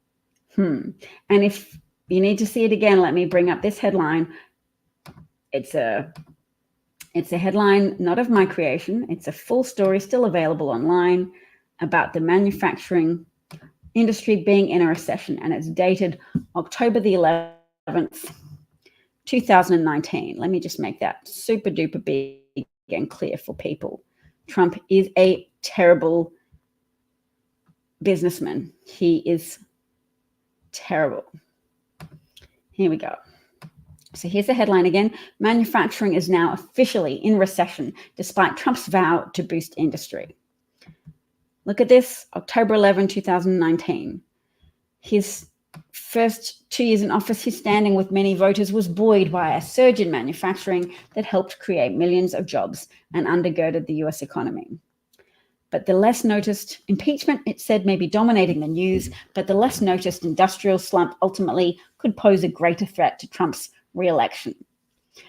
if you need to see it again, let me bring up this headline. It's a headline, not of my creation. It's a full story still available online about the manufacturing industry being in a recession, and it's dated October the 11th, 2019. Let me just make that super duper big and clear for people. Trump is a terrible businessman. He is terrible. Here we go. So here's the headline again. Manufacturing is now officially in recession despite Trump's vow to boost industry. Look at this, October 11, 2019. His first 2 years in office, his standing with many voters was buoyed by a surge in manufacturing that helped create millions of jobs and undergirded the US economy. But the less noticed impeachment, it said, may be dominating the news, but the less noticed industrial slump ultimately could pose a greater threat to Trump's re-election.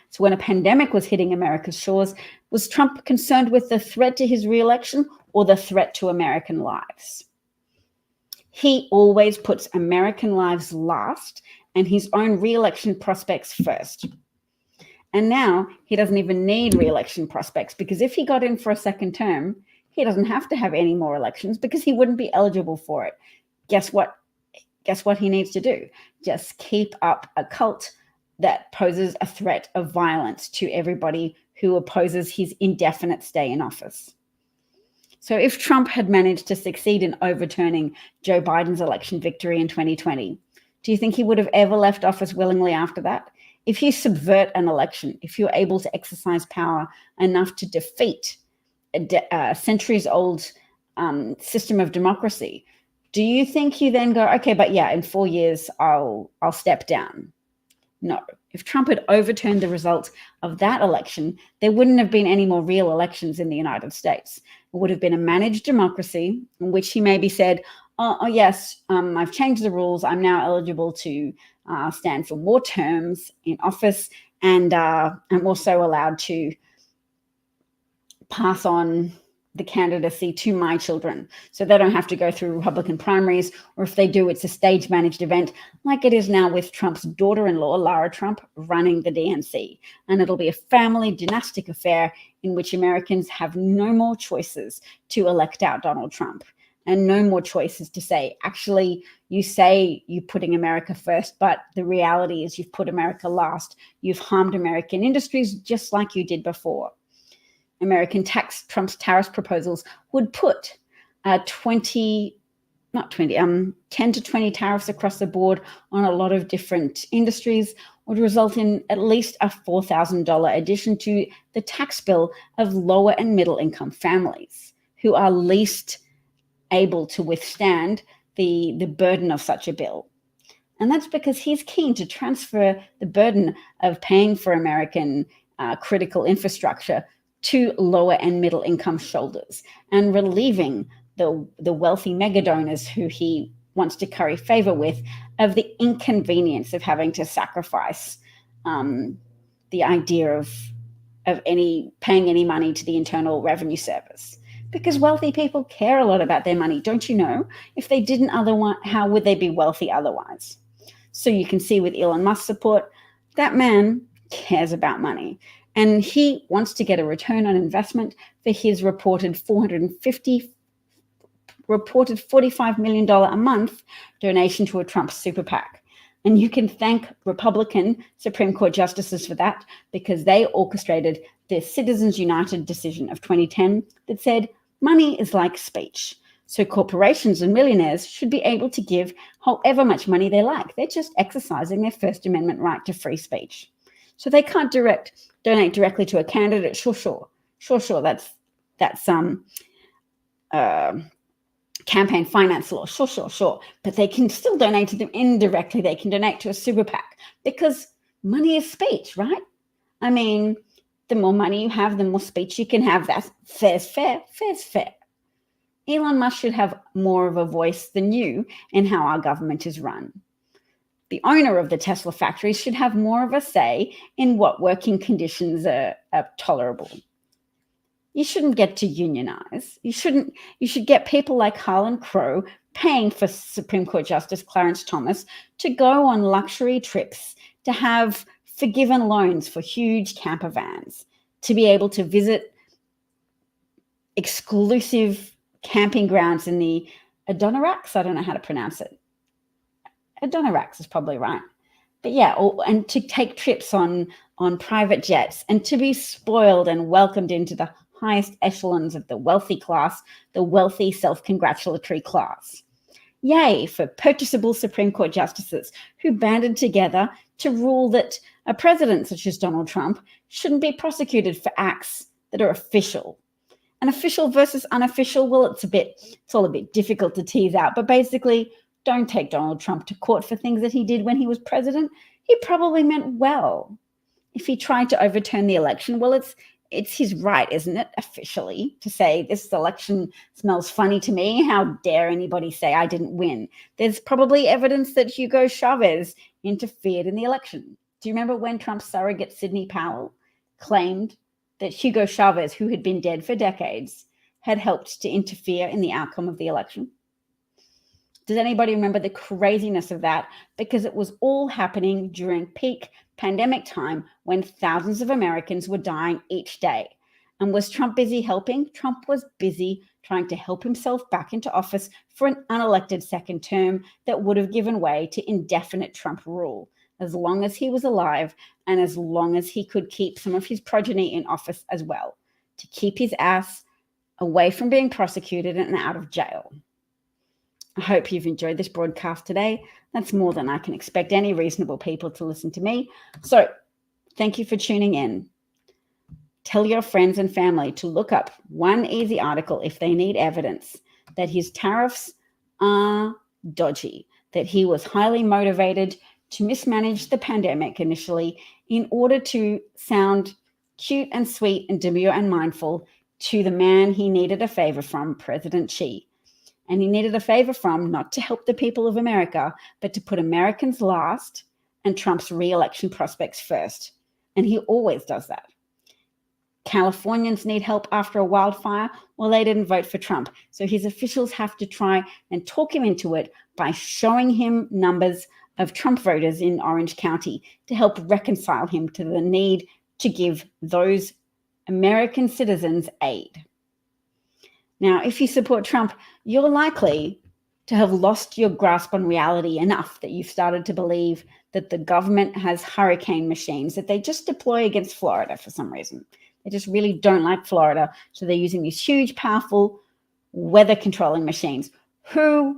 So when a pandemic was hitting America's shores, was Trump concerned with the threat to his re-election or the threat to American lives? He always puts American lives last and his own re-election prospects first. And now he doesn't even need re-election prospects, because if he got in for a second term, he doesn't have to have any more elections because he wouldn't be eligible for it. Guess what? Guess what he needs to do? Just keep up a cult that poses a threat of violence to everybody who opposes his indefinite stay in office. So if Trump had managed to succeed in overturning Joe Biden's election victory in 2020, Do you think he would have ever left office willingly after that? If you subvert an election, if you're able to exercise power enough to defeat a centuries-old system of democracy, do you think you then go, okay, but yeah, in 4 years, I'll step down? No. If Trump had overturned the results of that election, there wouldn't have been any more real elections in the United States. It would have been a managed democracy in which he maybe said, oh yes, I've changed the rules. I'm now eligible to stand for more terms in office, and I'm also allowed to pass on the candidacy to my children, so they don't have to go through Republican primaries, or if they do, it's a stage managed event like it is now with Trump's daughter-in-law, Lara Trump, running the DNC. And it'll be a family dynastic affair in which Americans have no more choices to elect out Donald Trump, and no more choices to say, actually, you say you're putting America first, but the reality is you've put America last. You've harmed American industries just like you did before. Trump's tariff proposals would put 10 to 20 tariffs across the board on a lot of different industries, would result in at least a $4,000 addition to the tax bill of lower and middle income families who are least able to withstand the burden of such a bill. And that's because he's keen to transfer the burden of paying for American critical infrastructure to lower and middle income shoulders, and relieving the wealthy mega donors who he wants to curry favor with of the inconvenience of having to sacrifice the idea of paying any money to the Internal Revenue Service. Because wealthy people care a lot about their money, don't you know? If they didn't otherwise, how would they be wealthy otherwise? So you can see with Elon Musk's support, that man cares about money. And he wants to get a return on investment for his reported $45 million a month donation to a Trump super PAC. And you can thank Republican Supreme Court justices for that, because they orchestrated the Citizens United decision of 2010 that said money is like speech. So corporations and millionaires should be able to give however much money they like. They're just exercising their First Amendment right to free speech. So they can't donate directly to a candidate. Sure. That's campaign finance law. Sure. But they can still donate to them indirectly. They can donate to a super PAC because money is speech, right? I mean, the more money you have, the more speech you can have. That's fair's fair. Elon Musk should have more of a voice than you in how our government is run. The owner of the Tesla factories should have more of a say in what working conditions are tolerable. You shouldn't get to unionize. You should get people like Harlan Crow paying for Supreme Court Justice Clarence Thomas to go on luxury trips, to have forgiven loans for huge camper vans, to be able to visit exclusive camping grounds in the Adirondacks. I don't know how to pronounce it. Adirondacks is probably right. But yeah, and to take trips on private jets, and to be spoiled and welcomed into the highest echelons of the wealthy class, the wealthy self-congratulatory class. Yay for purchasable Supreme Court justices who banded together to rule that a president such as Donald Trump shouldn't be prosecuted for acts that are official. And official versus unofficial, well, it's all a bit difficult to tease out, but basically, don't take Donald Trump to court for things that he did when he was president. He probably meant well. If he tried to overturn the election, well, it's his right, isn't it, officially, to say this election smells funny to me. How dare anybody say I didn't win? There's probably evidence that Hugo Chavez interfered in the election. Do you remember when Trump's surrogate Sidney Powell claimed that Hugo Chavez, who had been dead for decades, had helped to interfere in the outcome of the election? Does anybody remember the craziness of that? Because it was all happening during peak pandemic time when thousands of Americans were dying each day. And was Trump busy helping? Trump was busy trying to help himself back into office for an unelected second term that would have given way to indefinite Trump rule, as long as he was alive and as long as he could keep some of his progeny in office as well, to keep his ass away from being prosecuted and out of jail. I hope you've enjoyed this broadcast today. That's more than I can expect any reasonable people to listen to me. So thank you for tuning in. Tell your friends and family to look up one easy article if they need evidence that his tariffs are dodgy, that he was highly motivated to mismanage the pandemic initially in order to sound cute and sweet and demure and mindful to the man he needed a favor from, President Xi. And he needed a favor from not to help the people of America, but to put Americans last and Trump's re-election prospects first. And he always does that. Californians need help after a wildfire. Well, they didn't vote for Trump. So his officials have to try and talk him into it by showing him numbers of Trump voters in Orange County to help reconcile him to the need to give those American citizens aid. Now, if you support Trump, you're likely to have lost your grasp on reality enough that you've started to believe that the government has hurricane machines that they just deploy against Florida for some reason. They just really don't like Florida. So they're using these huge, powerful weather controlling machines. I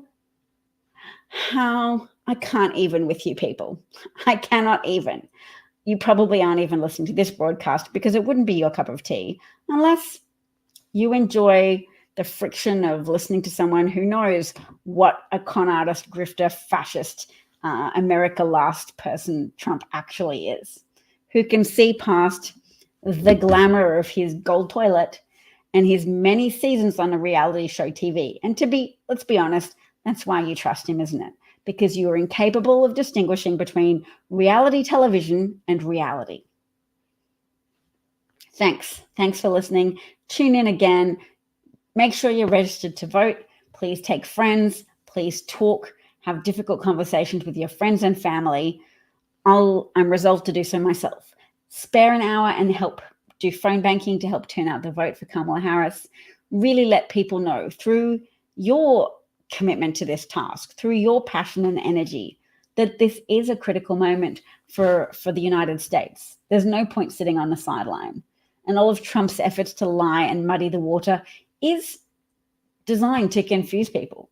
can't even with you people. I cannot even. You probably aren't even listening to this broadcast because it wouldn't be your cup of tea unless you enjoy the friction of listening to someone who knows what a con artist, grifter, fascist, America last person Trump actually is, who can see past the glamour of his gold toilet and his many seasons on a reality show TV. And let's be honest, that's why you trust him, isn't it? Because you are incapable of distinguishing between reality television and reality. Thanks for listening. Tune in again. Make sure you're registered to vote. Please take friends. Please talk. Have difficult conversations with your friends and family. I'm resolved to do so myself. Spare an hour and help do phone banking to help turn out the vote for Kamala Harris. Really let people know through your commitment to this task, through your passion and energy, that this is a critical moment for the United States. There's no point sitting on the sideline. And all of Trump's efforts to lie and muddy the water is designed to confuse people.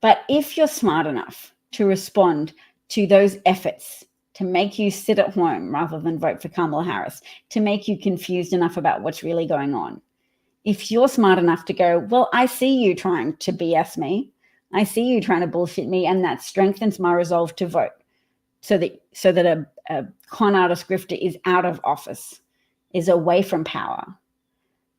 But if you're smart enough to respond to those efforts to make you sit at home rather than vote for Kamala Harris, to make you confused enough about what's really going on, if you're smart enough to go, well, I see you trying to BS me, I see you trying to bullshit me, and that strengthens my resolve to vote so that a con artist grifter is out of office, is away from power,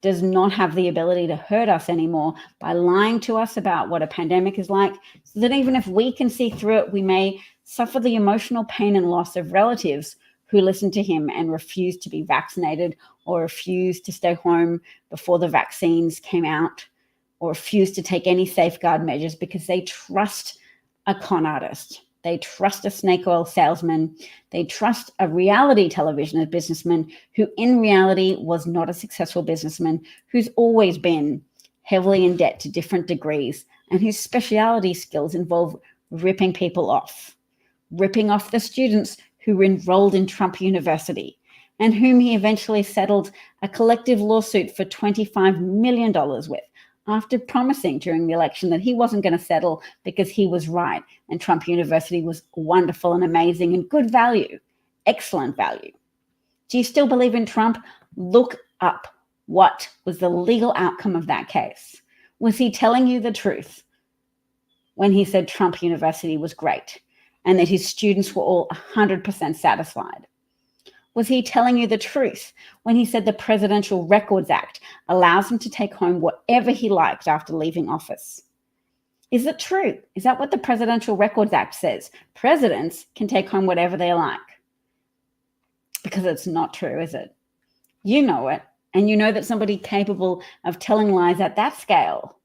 does not have the ability to hurt us anymore by lying to us about what a pandemic is like, so that even if we can see through it, we may suffer the emotional pain and loss of relatives who listened to him and refused to be vaccinated or refused to stay home before the vaccines came out or refused to take any safeguard measures because they trust a con artist. They trust a snake oil salesman. They trust a reality television businessman who in reality was not a successful businessman, who's always been heavily in debt to different degrees, and whose specialty skills involve ripping people off, ripping off the students who were enrolled in Trump University, and whom he eventually settled a collective lawsuit for $25 million with, after promising during the election that he wasn't going to settle because he was right and Trump University was wonderful and amazing and good value, excellent value. Do you still believe in Trump? Look up what was the legal outcome of that case. Was he telling you the truth when he said Trump University was great and that his students were all 100% satisfied? Was he telling you the truth when he said the Presidential Records Act allows him to take home whatever he liked after leaving office? Is it true? Is that what the Presidential Records Act says? Presidents can take home whatever they like. Because it's not true, is it? You know it. And you know that somebody capable of telling lies at that scale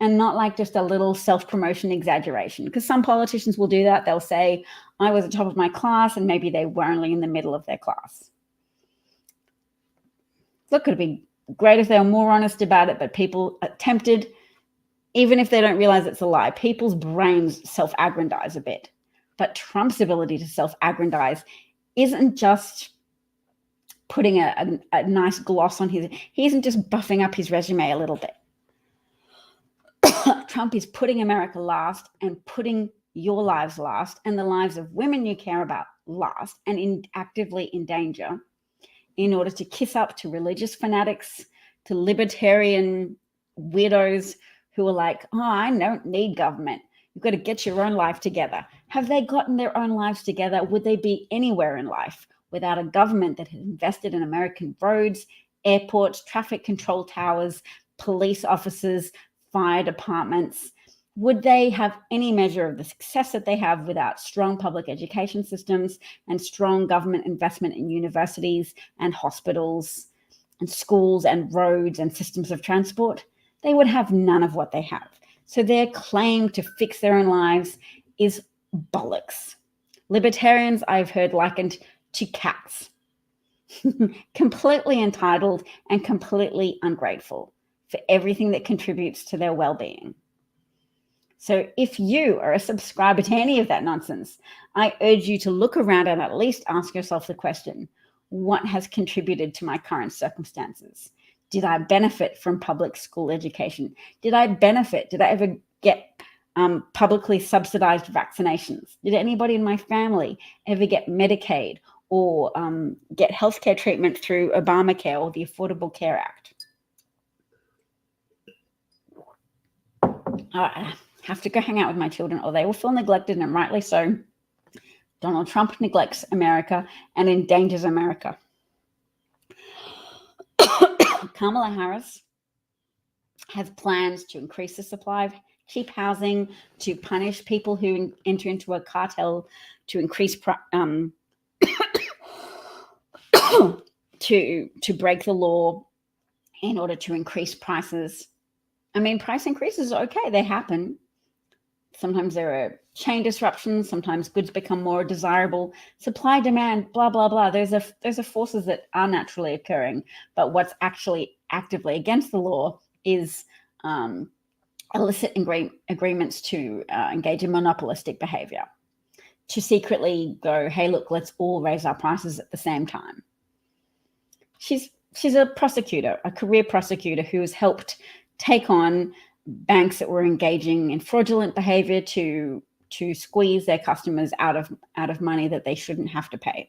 and not like just a little self-promotion exaggeration. Because some politicians will do that. They'll say, I was at the top of my class, and maybe they were only in the middle of their class. Look, it'd be great if they were more honest about it, but people are tempted, even if they don't realize it's a lie. People's brains self-aggrandize a bit. But Trump's ability to self-aggrandize isn't just putting a nice gloss on he isn't just buffing up his resume a little bit. Trump is putting America last and putting your lives last and the lives of women you care about last and actively in danger in order to kiss up to religious fanatics, to libertarian weirdos who are like, oh, I don't need government. You've got to get your own life together. Have they gotten their own lives together? Would they be anywhere in life without a government that has invested in American roads, airports, traffic control towers, police officers, fire departments? Would they have any measure of the success that they have without strong public education systems and strong government investment in universities and hospitals and schools and roads and systems of transport? They would have none of what they have. So their claim to fix their own lives is bollocks. Libertarians, I've heard likened to cats, completely entitled and completely ungrateful for everything that contributes to their well-being. So if you are a subscriber to any of that nonsense, I urge you to look around and at least ask yourself the question, what has contributed to my current circumstances? Did I benefit from public school education? Did I ever get publicly subsidized vaccinations? Did anybody in my family ever get Medicaid or get healthcare treatment through Obamacare or the Affordable Care Act? I have to go hang out with my children or they will feel neglected, and rightly so. Donald Trump neglects America and endangers America. Kamala Harris has plans to increase the supply of cheap housing, to punish people who enter into a cartel, to increase to break the law in order to increase prices. I mean, price increases are okay. They happen. Sometimes there are chain disruptions. Sometimes goods become more desirable. Supply, demand, blah, blah, blah. Those are forces that are naturally occurring. But what's actually actively against the law is illicit agreements to engage in monopolistic behavior, to secretly go, hey, look, let's all raise our prices at the same time. She's a prosecutor, a career prosecutor who has helped take on banks that were engaging in fraudulent behavior to squeeze their customers out of money that they shouldn't have to pay.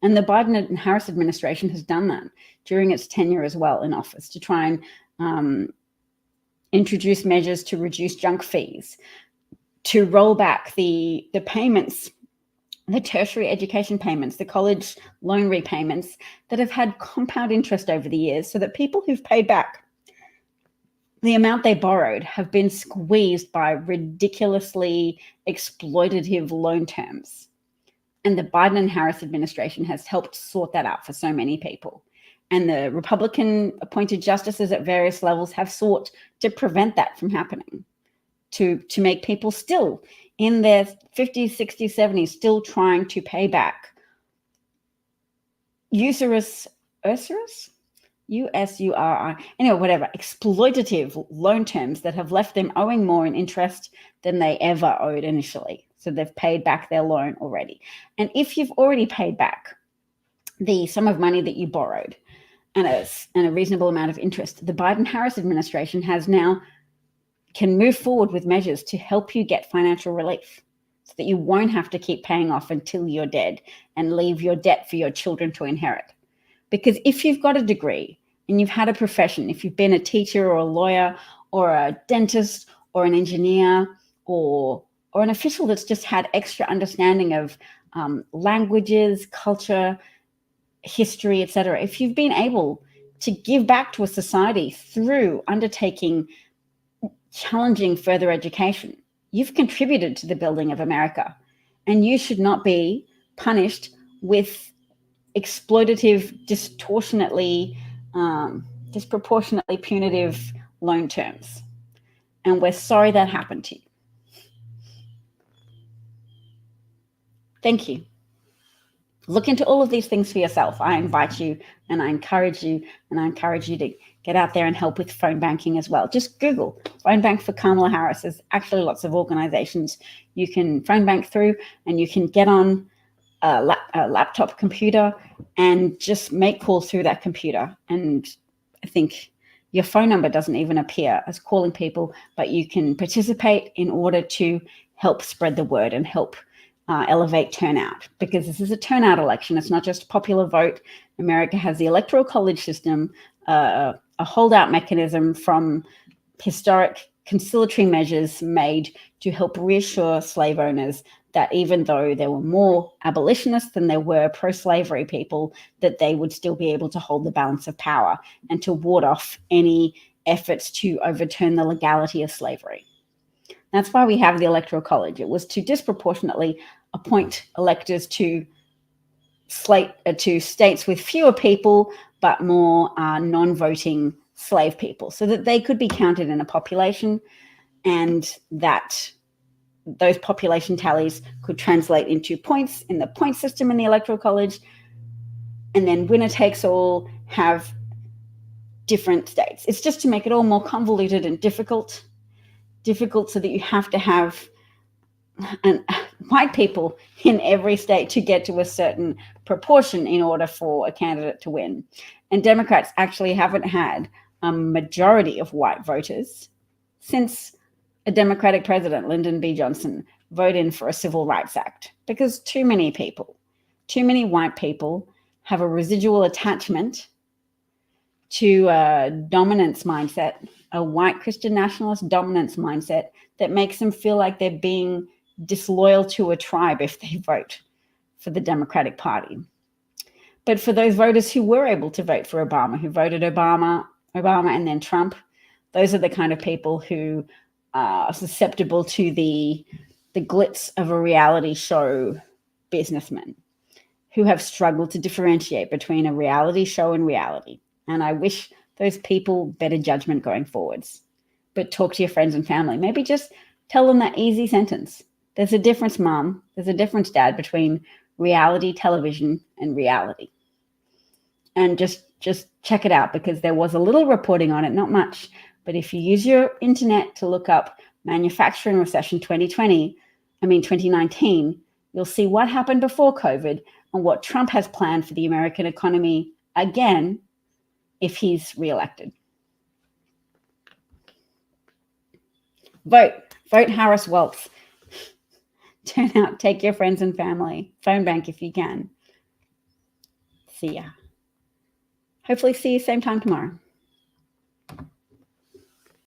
And the Biden and Harris administration has done that during its tenure as well in office to try and introduce measures to reduce junk fees, to roll back the payments, the tertiary education payments, the college loan repayments that have had compound interest over the years, so that people who've paid back the amount they borrowed have been squeezed by ridiculously exploitative loan terms. And the Biden and Harris administration has helped sort that out for so many people. And the Republican appointed justices at various levels have sought to prevent that from happening, to make people still in their 50s, 60s, 70s, still trying to pay back usurious, USURI, anyway, whatever, exploitative loan terms that have left them owing more in interest than they ever owed initially. So they've paid back their loan already. And if you've already paid back the sum of money that you borrowed and a reasonable amount of interest, the Biden-Harris administration can move forward with measures to help you get financial relief so that you won't have to keep paying off until you're dead and leave your debt for your children to inherit. Because if you've got a degree and you've had a profession, if you've been a teacher or a lawyer or a dentist or an engineer or an official that's just had extra understanding of languages, culture, history, etc., if you've been able to give back to a society through undertaking challenging further education, you've contributed to the building of America, and you should not be punished with exploitative, disproportionately punitive loan terms. And we're sorry that happened to you. Thank you. Look into all of these things for yourself. I invite you and I encourage you to get out there and help with phone banking as well. Just Google phone bank for Kamala Harris. There's actually lots of organizations you can phone bank through, and you can get on a laptop computer and just make calls through that computer. And I think Your phone number doesn't even appear as calling people, but you can participate in order to help spread the word and help elevate turnout, because this is a turnout election. It's not just a popular vote. America has the electoral college system, a holdout mechanism from historic conciliatory measures made to help reassure slave owners that even though there were more abolitionists than there were pro-slavery people, that they would still be able to hold the balance of power and to ward off any efforts to overturn the legality of slavery. That's why we have the Electoral College. It was to disproportionately appoint electors to states with fewer people but more non-voting slave people, so that they could be counted in a population, and that those population tallies could translate into points in the point system in the Electoral College, and then winner takes all have different states. It's just to make it all more convoluted and difficult so that you have to have white people in every state to get to a certain proportion in order for a candidate to win. And Democrats actually haven't had a majority of white voters since a Democratic president, Lyndon B. Johnson, voted in for a Civil Rights Act, because too many white people have a residual attachment to a dominance mindset, a white Christian nationalist dominance mindset that makes them feel like they're being disloyal to a tribe if they vote for the Democratic Party. But for those voters who were able to vote for Obama, who voted Obama and then Trump, those are the kind of people who are susceptible to the glitz of a reality show businessman, who have struggled to differentiate between a reality show and reality. And I wish those people better judgment going forwards. But talk to your friends and family. Maybe just tell them that easy sentence. There's a difference, Mom. There's a difference, Dad, between reality television and reality. And just check it out, because there was a little reporting on it, not much. But if you use your internet to look up manufacturing recession 2019, you'll see what happened before COVID and what Trump has planned for the American economy again if he's reelected. Vote Harris Waltz. Turn out, take your friends and family. Phone bank if you can. See ya. Hopefully see you same time tomorrow.